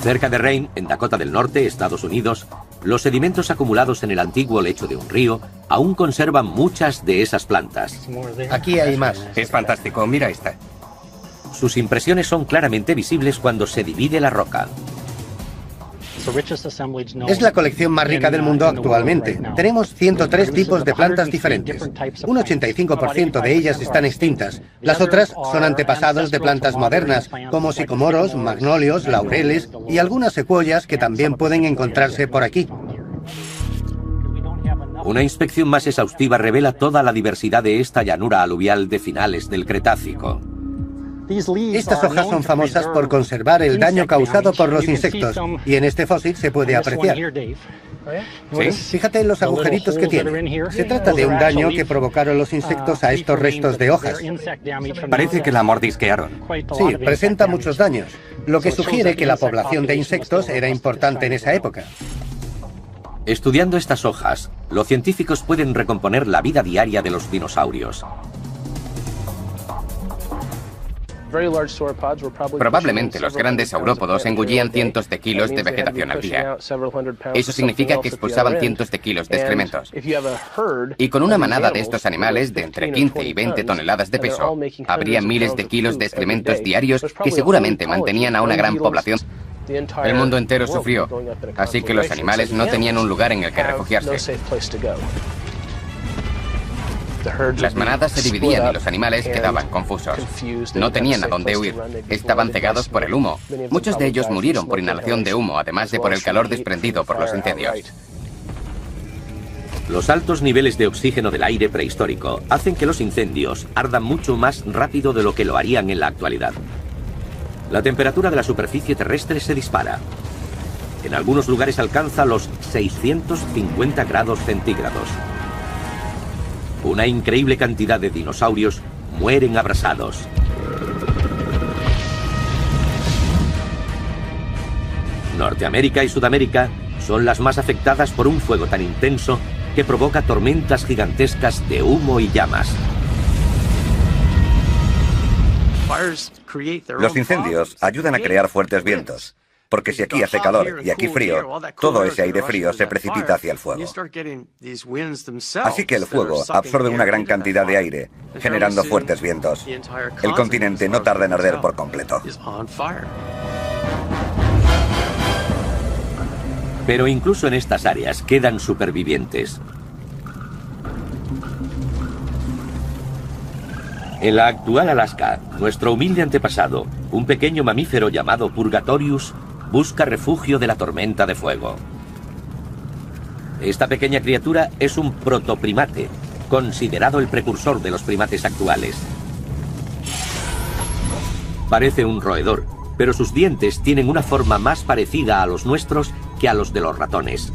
[SPEAKER 1] Cerca de Rayne, en Dakota del Norte, Estados Unidos, los sedimentos acumulados en el antiguo lecho de un río aún conservan muchas de esas plantas.
[SPEAKER 5] Aquí hay más.
[SPEAKER 6] Es fantástico, mira esta.
[SPEAKER 1] Sus impresiones son claramente visibles cuando se divide la roca.
[SPEAKER 5] Es la colección más rica del mundo actualmente. Tenemos 103 tipos de plantas diferentes. Un 85% de ellas están extintas. Las otras son antepasados de plantas modernas, como sicomoros, magnolios, laureles y algunas secuoyas que también pueden encontrarse por aquí.
[SPEAKER 1] Una inspección más exhaustiva revela toda la diversidad de esta llanura aluvial de finales del Cretácico.
[SPEAKER 5] Estas hojas son famosas por conservar el daño causado por los insectos, y en este fósil se puede apreciar.
[SPEAKER 6] ¿Sí?
[SPEAKER 5] Fíjate en los agujeritos que tiene. Se trata de un daño que provocaron los insectos a estos restos de hojas.
[SPEAKER 6] Parece que la mordisquearon.
[SPEAKER 5] Sí, presenta muchos daños, lo que sugiere que la población de insectos era importante en esa época.
[SPEAKER 1] Estudiando estas hojas, los científicos pueden recomponer la vida diaria de los dinosaurios.
[SPEAKER 3] Probablemente los grandes saurópodos engullían cientos de kilos de vegetación al día. Eso significa que expulsaban cientos de kilos de excrementos. Y con una manada de estos animales de entre 15 y 20 toneladas de peso, habría miles de kilos de excrementos diarios que seguramente mantenían a una gran población. El mundo entero sufrió, así que los animales no tenían un lugar en el que refugiarse. Las manadas se dividían y los animales quedaban confusos. No tenían a dónde huir. Estaban cegados por el humo. Muchos de ellos murieron por inhalación de humo, además de por el calor desprendido por los incendios.
[SPEAKER 1] Los altos niveles de oxígeno del aire prehistórico hacen que los incendios ardan mucho más rápido de lo que lo harían en la actualidad. La temperatura de la superficie terrestre se dispara. En algunos lugares alcanza los 650 grados centígrados. Una increíble cantidad de dinosaurios mueren abrasados. Norteamérica y Sudamérica son las más afectadas por un fuego tan intenso que provoca tormentas gigantescas de humo y llamas.
[SPEAKER 2] Los incendios ayudan a crear fuertes vientos, porque si aquí hace calor y aquí frío, todo ese aire frío se precipita hacia el fuego. Así que el fuego absorbe una gran cantidad de aire, generando fuertes vientos. El continente no tarda en arder por completo.
[SPEAKER 1] Pero incluso en estas áreas quedan supervivientes. En la actual Alaska, nuestro humilde antepasado, un pequeño mamífero llamado Purgatorius, busca refugio de la tormenta de fuego. Esta pequeña criatura es un protoprimate, considerado el precursor de los primates actuales. Parece un roedor, pero sus dientes tienen una forma más parecida a los nuestros que a los de los ratones.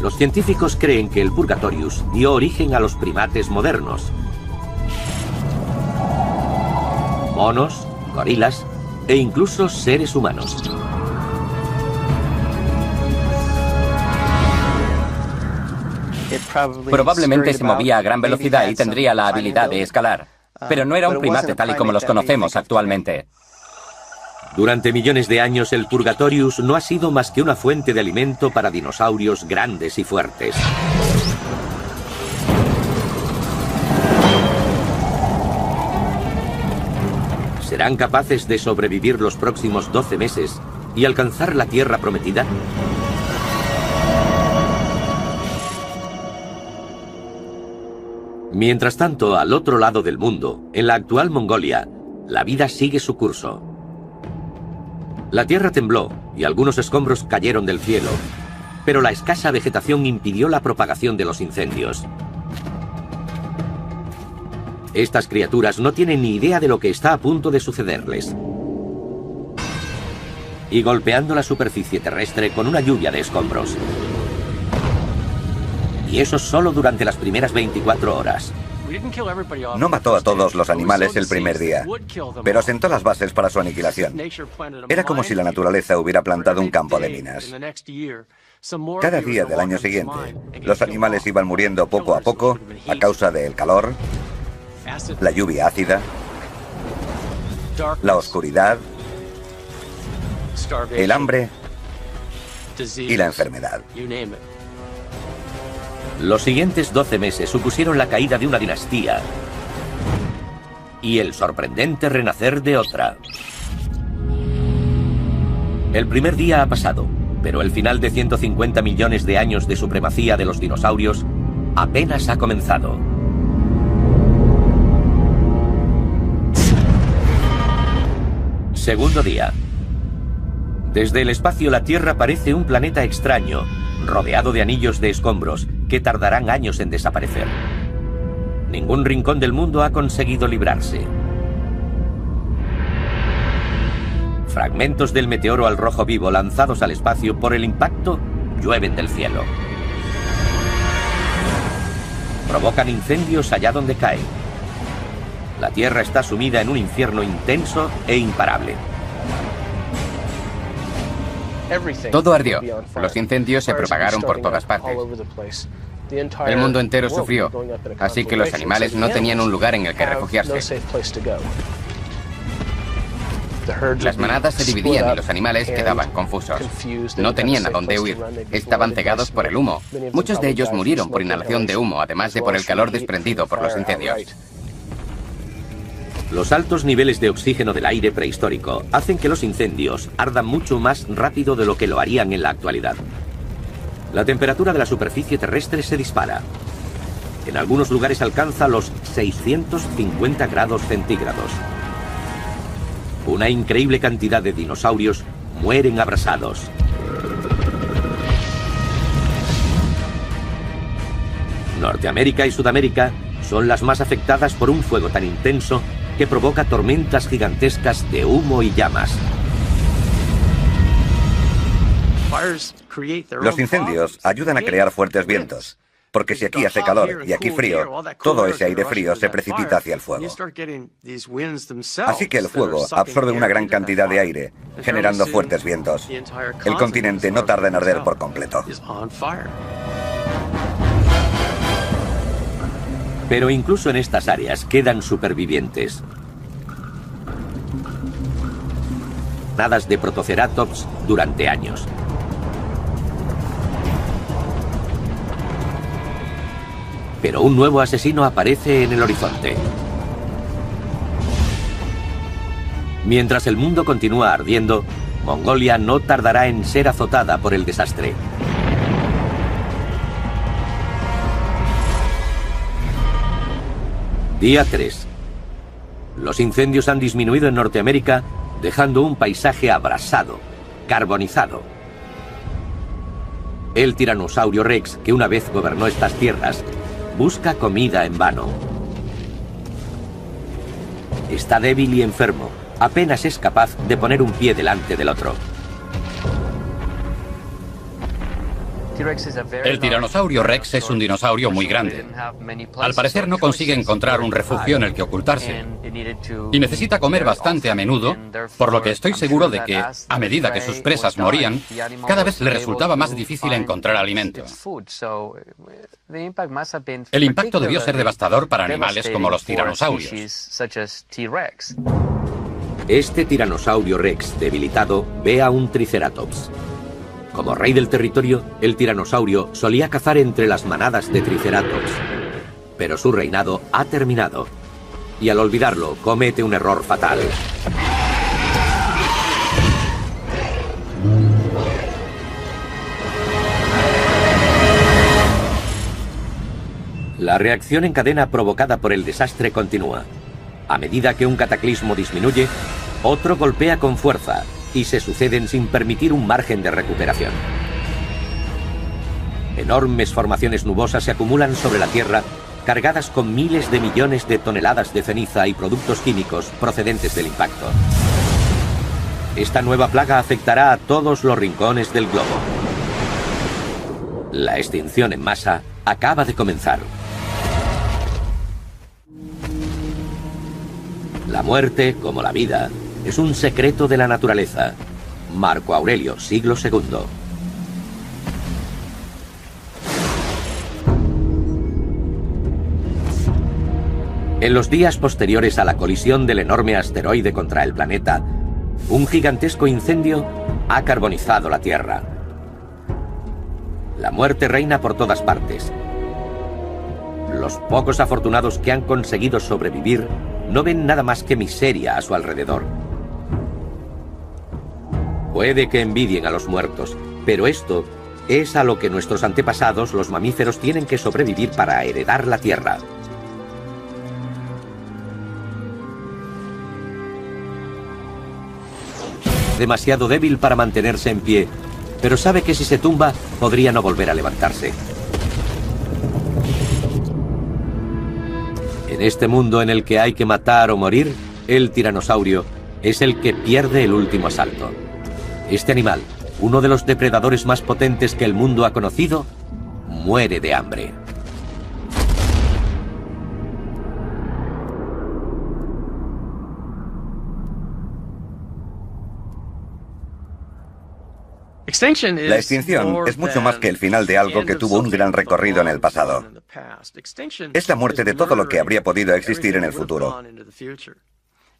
[SPEAKER 1] Los científicos creen que el Purgatorius dio origen a los primates modernos. Monos, gorilas e incluso seres humanos.
[SPEAKER 3] Probablemente se movía a gran velocidad y tendría la habilidad de escalar, pero no era un primate tal y como los conocemos actualmente.
[SPEAKER 1] Durante millones de años el Purgatorius no ha sido más que una fuente de alimento para dinosaurios grandes y fuertes. ¿Serán capaces de sobrevivir los próximos 12 meses y alcanzar la tierra prometida? Mientras tanto, al otro lado del mundo, en la actual Mongolia, la vida sigue su curso. La tierra tembló y algunos escombros cayeron del cielo, pero la escasa vegetación impidió la propagación de los incendios. Estas criaturas no tienen ni idea de lo que está a punto de sucederles. Y golpeando la superficie terrestre con una lluvia de escombros. Y eso solo durante las primeras 24 horas.
[SPEAKER 2] No mató a todos los animales el primer día, pero sentó las bases para su aniquilación. Era como si la naturaleza hubiera plantado un campo de minas. Cada día del año siguiente, los animales iban muriendo poco a poco a causa del calor, la lluvia ácida, la oscuridad, el hambre y la enfermedad.
[SPEAKER 1] Los siguientes 12 meses supusieron la caída de una dinastía y el sorprendente renacer de otra. El primer día ha pasado, pero el final de 150 millones de años de supremacía de los dinosaurios apenas ha comenzado. Segundo día. Desde el espacio la Tierra parece un planeta extraño, rodeado de anillos de escombros que tardarán años en desaparecer. Ningún rincón del mundo ha conseguido librarse. Fragmentos del meteoro al rojo vivo lanzados al espacio por el impacto llueven del cielo. Provocan incendios allá donde caen. La Tierra está sumida en un infierno intenso e imparable.
[SPEAKER 3] Todo ardió. Los incendios se propagaron por todas partes. El mundo entero sufrió, así que los animales no tenían un lugar en el que refugiarse. Las manadas se dividían y los animales quedaban confusos. No tenían a dónde huir. Estaban cegados por el humo. Muchos de ellos murieron por inhalación de humo, además de por el calor desprendido por los incendios.
[SPEAKER 1] Los altos niveles de oxígeno del aire prehistórico hacen que los incendios ardan mucho más rápido de lo que lo harían en la actualidad. La temperatura de la superficie terrestre se dispara. En algunos lugares alcanza los 650 grados centígrados. Una increíble cantidad de dinosaurios mueren abrasados. Norteamérica y Sudamérica son las más afectadas por un fuego tan intenso que provoca tormentas gigantescas de humo y llamas.
[SPEAKER 2] Los incendios ayudan a crear fuertes vientos, porque si aquí hace calor y aquí frío, todo ese aire frío se precipita hacia el fuego. Así que el fuego absorbe una gran cantidad de aire, generando fuertes vientos. El continente no tarda en arder por completo.
[SPEAKER 1] Pero incluso en estas áreas quedan supervivientes. manadas de Protoceratops durante años. Pero un nuevo asesino aparece en el horizonte. Mientras el mundo continúa ardiendo, Mongolia no tardará en ser azotada por el desastre. Día 3. Los incendios han disminuido en Norteamérica, dejando un paisaje abrasado, carbonizado. El tiranosaurio Rex, que una vez gobernó estas tierras, busca comida en vano. Está débil y enfermo. Apenas es capaz de poner un pie delante del otro.
[SPEAKER 4] El tiranosaurio Rex es un dinosaurio muy grande. Al parecer no consigue encontrar un refugio en el que ocultarse. Y necesita comer bastante a menudo, por lo que estoy seguro de que, a medida que sus presas morían, cada vez le resultaba más difícil encontrar alimento. El impacto debió ser devastador para animales como los tiranosaurios.
[SPEAKER 1] Este tiranosaurio Rex debilitado ve a un Triceratops. Como rey del territorio, el tiranosaurio solía cazar entre las manadas de Triceratops. Pero su reinado ha terminado. Y al olvidarlo, comete un error fatal. La reacción en cadena provocada por el desastre continúa. A medida que un cataclismo disminuye, otro golpea con fuerza y se suceden sin permitir un margen de recuperación. Enormes formaciones nubosas se acumulan sobre la Tierra, cargadas con miles de millones de toneladas de ceniza y productos químicos procedentes del impacto. Esta nueva plaga afectará a todos los rincones del globo. La extinción en masa acaba de comenzar. La muerte, como la vida, es un secreto de la naturaleza. Marco Aurelio, siglo II. En los días posteriores a la colisión del enorme asteroide contra el planeta, un gigantesco incendio ha carbonizado la Tierra. La muerte reina por todas partes. Los pocos afortunados que han conseguido sobrevivir no ven nada más que miseria a su alrededor. Puede que envidien a los muertos, pero esto es a lo que nuestros antepasados, los mamíferos, tienen que sobrevivir para heredar la Tierra. Demasiado débil para mantenerse en pie, pero sabe que si se tumba, podría no volver a levantarse. En este mundo en el que hay que matar o morir, el tiranosaurio es el que pierde el último asalto. Este animal, uno de los depredadores más potentes que el mundo ha conocido, muere de hambre.
[SPEAKER 2] La extinción es mucho más que el final de algo que tuvo un gran recorrido en el pasado. Es la muerte de todo lo que habría podido existir en el futuro.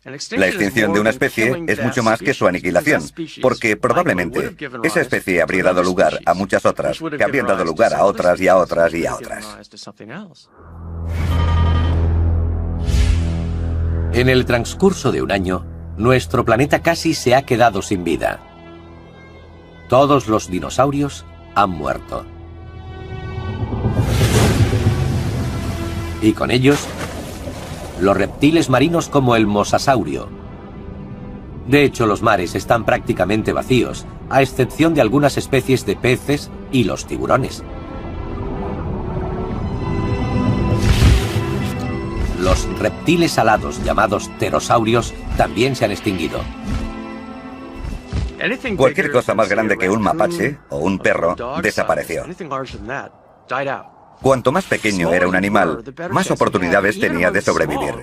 [SPEAKER 2] La extinción de una especie es mucho más que su aniquilación, porque probablemente esa especie habría dado lugar a muchas otras, que habrían dado lugar a otras y a otras y a otras.
[SPEAKER 1] En el transcurso de un año, nuestro planeta casi se ha quedado sin vida. Todos los dinosaurios han muerto. Y con ellos, los reptiles marinos como el mosasaurio. De hecho, los mares están prácticamente vacíos, a excepción de algunas especies de peces y los tiburones. Los reptiles alados llamados pterosaurios también se han extinguido.
[SPEAKER 2] Cualquier cosa más grande que un mapache o un perro desapareció. Cuanto más pequeño era un animal, más oportunidades tenía de sobrevivir.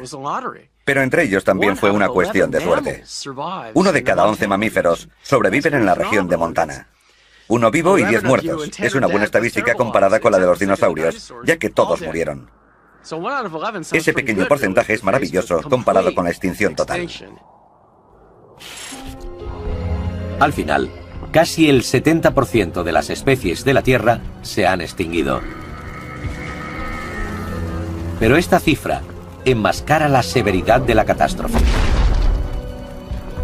[SPEAKER 2] Pero entre ellos también fue una cuestión de suerte. 1 de cada 11 mamíferos sobreviven en la región de Montana. 1 vivo y 10 muertos. Es una buena estadística comparada con la de los dinosaurios, ya que todos murieron. Ese pequeño porcentaje es maravilloso comparado con la extinción total.
[SPEAKER 1] Al final, casi el 70% de las especies de la Tierra se han extinguido. Pero esta cifra enmascara la severidad de la catástrofe.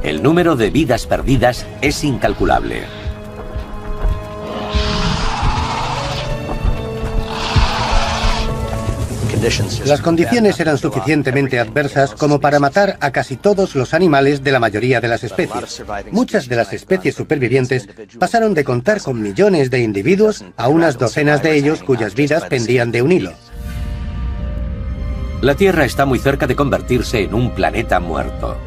[SPEAKER 1] El número de vidas perdidas es incalculable.
[SPEAKER 5] Las condiciones eran suficientemente adversas como para matar a casi todos los animales de la mayoría de las especies. Muchas de las especies supervivientes pasaron de contar con millones de individuos a unas docenas de ellos cuyas vidas pendían de un hilo.
[SPEAKER 1] La Tierra está muy cerca de convertirse en un planeta muerto.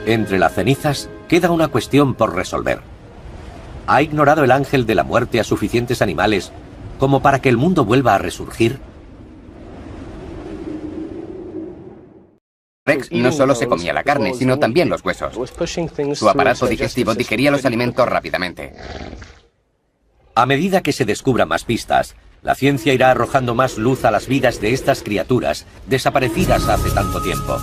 [SPEAKER 1] Entre las cenizas queda una cuestión por resolver. ¿Ha ignorado el ángel de la muerte a suficientes animales como para que el mundo vuelva a resurgir?
[SPEAKER 3] Rex no solo se comía la carne, sino también los huesos. Su aparato digestivo digería los alimentos rápidamente.
[SPEAKER 1] A medida que se descubran más pistas, la ciencia irá arrojando más luz a las vidas de estas criaturas desaparecidas hace tanto tiempo.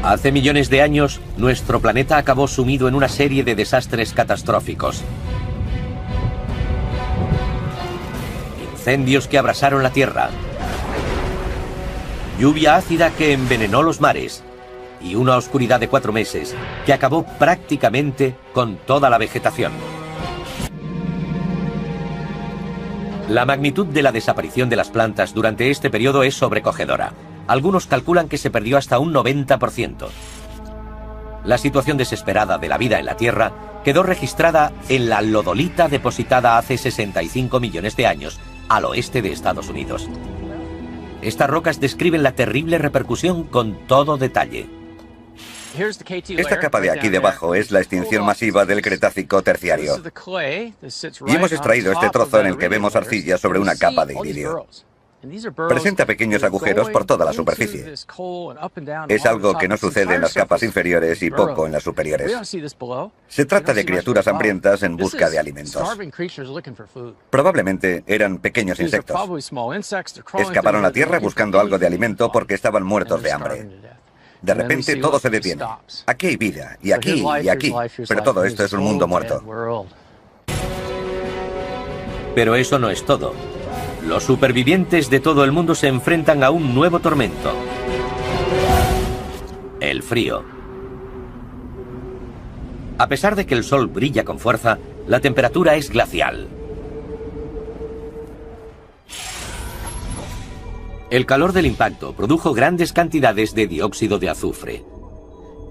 [SPEAKER 1] Hace millones de años, nuestro planeta acabó sumido en una serie de desastres catastróficos. Incendios que abrasaron la Tierra, lluvia ácida que envenenó los mares y una oscuridad de 4 meses que acabó prácticamente con toda la vegetación. La magnitud de la desaparición de las plantas durante este periodo es sobrecogedora. Algunos calculan que se perdió hasta un 90%. La situación desesperada de la vida en la Tierra quedó registrada en la lodolita depositada hace 65 millones de años al oeste de Estados Unidos. Estas rocas describen la terrible repercusión con todo detalle.
[SPEAKER 2] Esta capa de aquí debajo es la extinción masiva del Cretácico terciario. Y hemos extraído este trozo en el que vemos arcilla sobre una capa de iridio. Presenta pequeños agujeros por toda la superficie. Es algo que no sucede en las capas inferiores y poco en las superiores. Se trata de criaturas hambrientas en busca de alimentos. Probablemente eran pequeños insectos. Escaparon a tierra buscando algo de alimento porque estaban muertos de hambre. De repente todo se detiene. Aquí hay vida, y aquí, y aquí. Pero todo esto es un mundo muerto.
[SPEAKER 1] Pero eso no es todo. Los supervivientes de todo el mundo se enfrentan a un nuevo tormento: el frío. A pesar de que el sol brilla con fuerza, la temperatura es glacial. El calor del impacto produjo grandes cantidades de dióxido de azufre.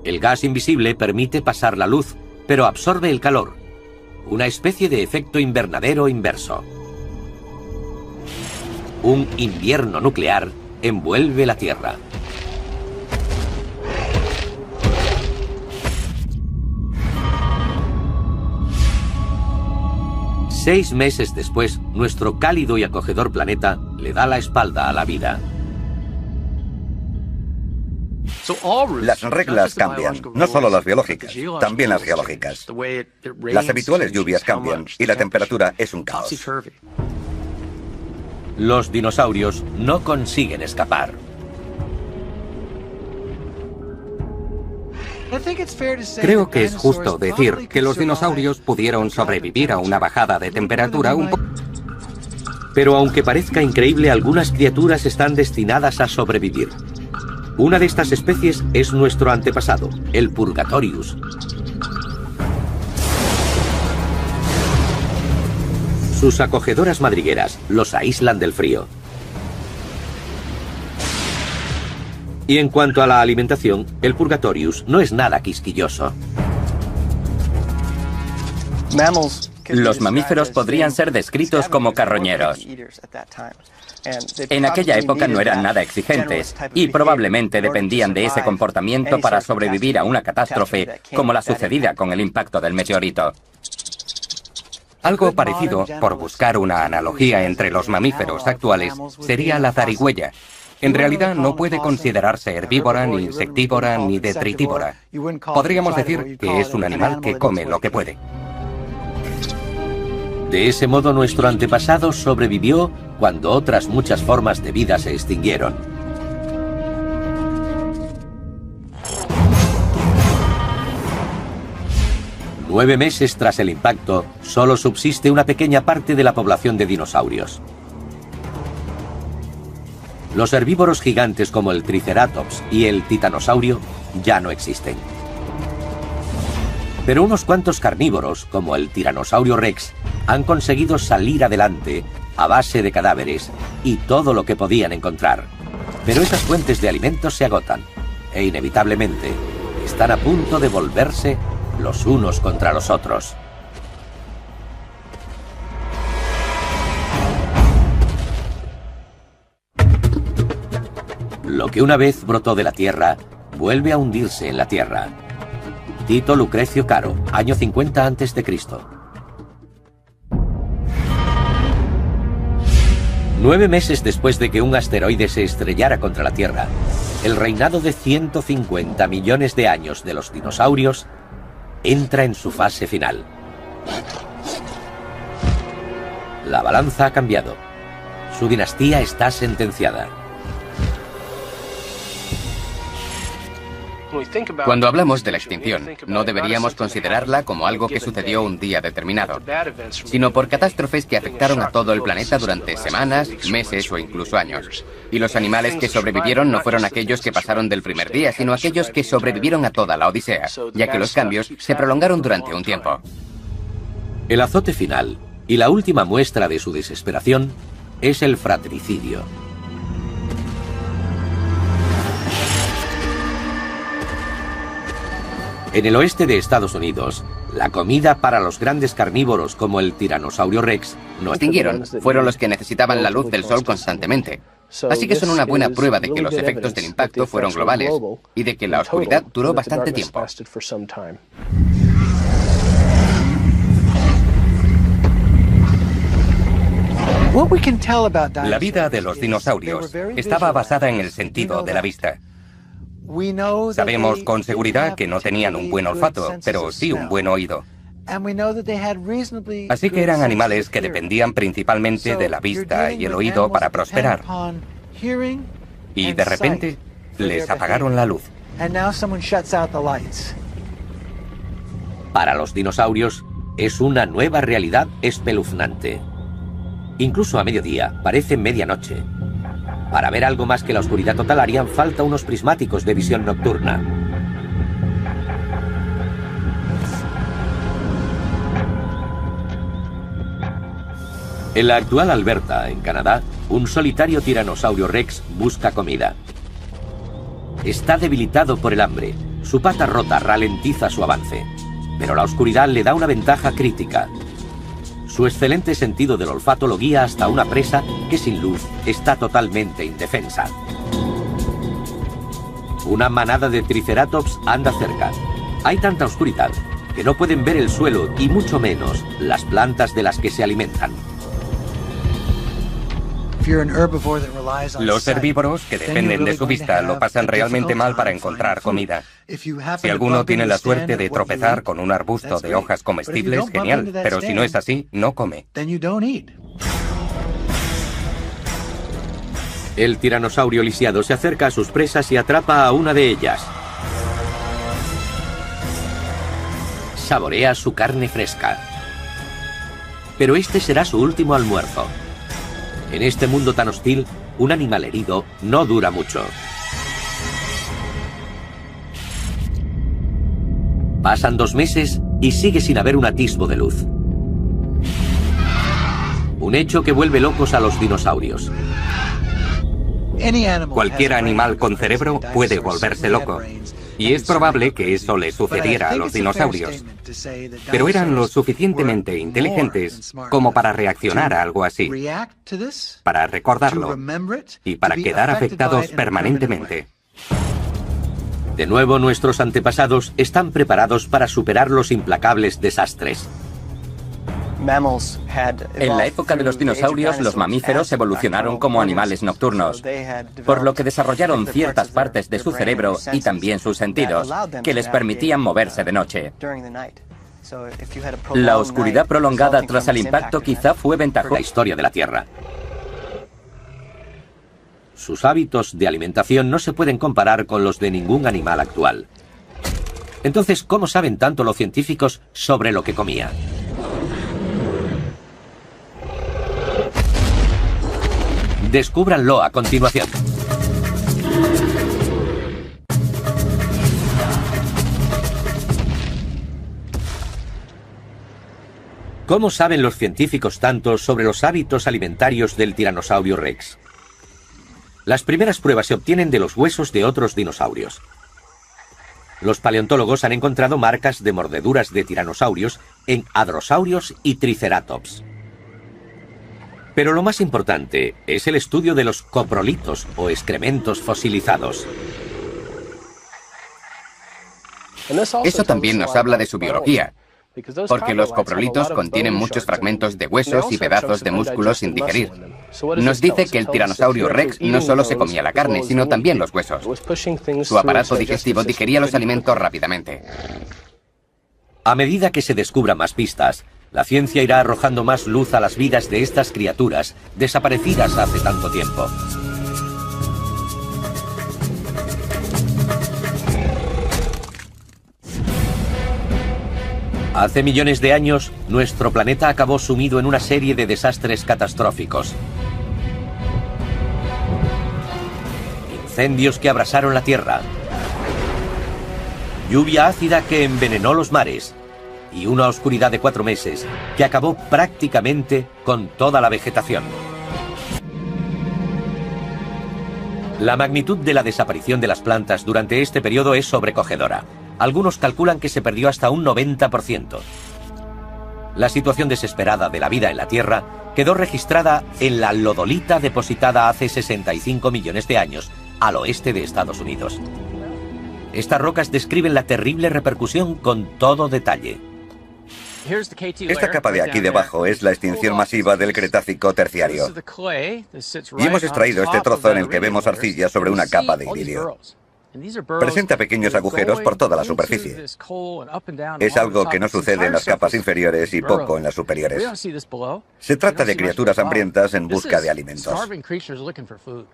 [SPEAKER 1] El gas invisible permite pasar la luz, pero absorbe el calor. Una especie de efecto invernadero inverso. Un invierno nuclear envuelve la Tierra. Seis meses después, nuestro cálido y acogedor planeta le da la espalda a la vida.
[SPEAKER 2] Las reglas cambian, no solo las biológicas, también las geológicas. Las habituales lluvias cambian y la temperatura es un caos.
[SPEAKER 1] Los dinosaurios no consiguen escapar.
[SPEAKER 6] Creo que es justo decir que los dinosaurios pudieron sobrevivir a una bajada de temperatura un poco.
[SPEAKER 1] Pero aunque parezca increíble, algunas criaturas están destinadas a sobrevivir. Una de estas especies es nuestro antepasado, el Purgatorius. Sus acogedoras madrigueras los aíslan del frío. Y en cuanto a la alimentación, el Purgatorius no es nada quisquilloso.
[SPEAKER 3] Los mamíferos podrían ser descritos como carroñeros. En aquella época no eran nada exigentes y probablemente dependían de ese comportamiento para sobrevivir a una catástrofe como la sucedida con el impacto del meteorito.
[SPEAKER 6] Algo parecido, por buscar una analogía entre los mamíferos actuales, sería la zarigüeya. En realidad no puede considerarse herbívora, ni insectívora, ni detritívora. Podríamos decir que es un animal que come lo que puede.
[SPEAKER 1] De ese modo, nuestro antepasado sobrevivió cuando otras muchas formas de vida se extinguieron. Nueve meses tras el impacto, solo subsiste una pequeña parte de la población de dinosaurios. Los herbívoros gigantes como el Triceratops y el titanosaurio ya no existen. Pero unos cuantos carnívoros, como el Tiranosaurio Rex, han conseguido salir adelante a base de cadáveres y todo lo que podían encontrar. Pero esas fuentes de alimentos se agotan e inevitablemente están a punto de volverse los unos contra los otros. Lo que una vez brotó de la Tierra, vuelve a hundirse en la Tierra. Tito Lucrecio Caro, año 50 a.C. 9 meses después de que un asteroide se estrellara contra la Tierra, el reinado de 150 millones de años de los dinosaurios entra en su fase final. La balanza ha cambiado. Su dinastía está sentenciada.
[SPEAKER 3] Cuando hablamos de la extinción, no deberíamos considerarla como algo que sucedió un día determinado, sino por catástrofes que afectaron a todo el planeta durante semanas, meses o incluso años. Y los animales que sobrevivieron no fueron aquellos que pasaron del primer día, sino aquellos que sobrevivieron a toda la odisea, ya que los cambios se prolongaron durante un tiempo.
[SPEAKER 1] El azote final y la última muestra de su desesperación es el fratricidio. En el oeste de Estados Unidos, la comida para los grandes carnívoros como el Tiranosaurio Rex no
[SPEAKER 3] extinguieron. Fueron los que necesitaban la luz del sol constantemente. Así que son una buena prueba de que los efectos del impacto fueron globales y de que la oscuridad duró bastante tiempo.
[SPEAKER 6] La vida de los dinosaurios estaba basada en el sentido de la vista. Sabemos con seguridad que no tenían un buen olfato, pero sí un buen oído. Así que eran animales que dependían principalmente de la vista y el oído para prosperar. Y de repente les apagaron la luz.
[SPEAKER 1] Para los dinosaurios es una nueva realidad espeluznante. Incluso a mediodía parece medianoche. Para ver algo más que la oscuridad total harían falta unos prismáticos de visión nocturna. En la actual Alberta, en Canadá, un solitario tiranosaurio Rex busca comida. Está debilitado por el hambre. Su pata rota ralentiza su avance. Pero la oscuridad le da una ventaja crítica. Su excelente sentido del olfato lo guía hasta una presa que sin luz está totalmente indefensa. Una manada de triceratops anda cerca. Hay tanta oscuridad que no pueden ver el suelo y mucho menos las plantas de las que se alimentan.
[SPEAKER 6] Los herbívoros que dependen de su vista lo pasan realmente mal para encontrar comida. Si alguno tiene la suerte de tropezar con un arbusto de hojas comestibles, genial, pero si no es así, no come.
[SPEAKER 1] El tiranosaurio lisiado se acerca a sus presas y atrapa a una de ellas. Saborea su carne fresca. Pero este será su último almuerzo. En este mundo tan hostil, un animal herido no dura mucho. Pasan 2 meses y sigue sin haber un atisbo de luz. Un hecho que vuelve locos a los dinosaurios.
[SPEAKER 6] Cualquier animal con cerebro puede volverse loco. Y es probable que eso le sucediera a los dinosaurios. Pero eran lo suficientemente inteligentes como para reaccionar a algo así, para recordarlo y para quedar afectados permanentemente.
[SPEAKER 1] De nuevo, nuestros antepasados están preparados para superar los implacables desastres.
[SPEAKER 7] En la época de los dinosaurios, los mamíferos evolucionaron como animales nocturnos, por lo que desarrollaron ciertas partes de su cerebro y también sus sentidos, que les permitían moverse de noche. La oscuridad prolongada tras el impacto quizá fue ventajosa.
[SPEAKER 1] La historia de la Tierra. Sus hábitos de alimentación no se pueden comparar con los de ningún animal actual. Entonces, ¿cómo saben tanto los científicos sobre lo que comía? Descúbranlo a continuación. ¿Cómo saben los científicos tanto sobre los hábitos alimentarios del Tiranosaurio Rex? Las primeras pruebas se obtienen de los huesos de otros dinosaurios. Los paleontólogos han encontrado marcas de mordeduras de tiranosaurios en hadrosaurios y triceratops. Pero lo más importante es el estudio de los coprolitos o excrementos fosilizados.
[SPEAKER 3] Eso también nos habla de su biología, porque los coprolitos contienen muchos fragmentos de huesos y pedazos de músculos sin digerir. Nos dice que el tiranosaurio Rex no solo se comía la carne, sino también los huesos. Su aparato digestivo digería los alimentos rápidamente.
[SPEAKER 1] A medida que se descubran más pistas, la ciencia irá arrojando más luz a las vidas de estas criaturas desaparecidas hace tanto tiempo. Hace millones de años, nuestro planeta acabó sumido en una serie de desastres catastróficos. Incendios que abrasaron la Tierra, lluvia ácida que envenenó los mares y una oscuridad de 4 meses que acabó prácticamente con toda la vegetación. La magnitud de la desaparición de las plantas durante este periodo es sobrecogedora. Algunos calculan que se perdió hasta un 90%. La situación desesperada de la vida en la Tierra quedó registrada en la lodolita depositada hace 65 millones de años al oeste de Estados Unidos. Estas rocas describen la terrible repercusión con todo detalle.
[SPEAKER 2] Esta capa de aquí debajo es la extinción masiva del Cretácico terciario. Y hemos extraído este trozo en el que vemos arcilla sobre una capa de iridio. Presenta pequeños agujeros por toda la superficie. Es algo que no sucede en las capas inferiores y poco en las superiores. Se trata de criaturas hambrientas en busca de alimentos.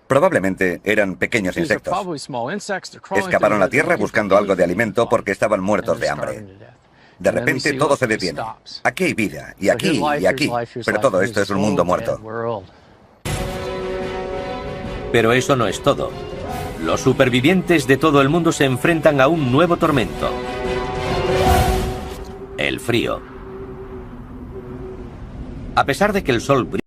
[SPEAKER 2] Probablemente eran pequeños insectos. Excavaron la tierra buscando algo de alimento porque estaban muertos de hambre. De repente todo se detiene. Aquí hay vida, y aquí, y aquí. Pero todo esto es un mundo muerto.
[SPEAKER 1] Pero eso no es todo. Los supervivientes de todo el mundo se enfrentan a un nuevo tormento: el frío. A pesar de que el sol brilla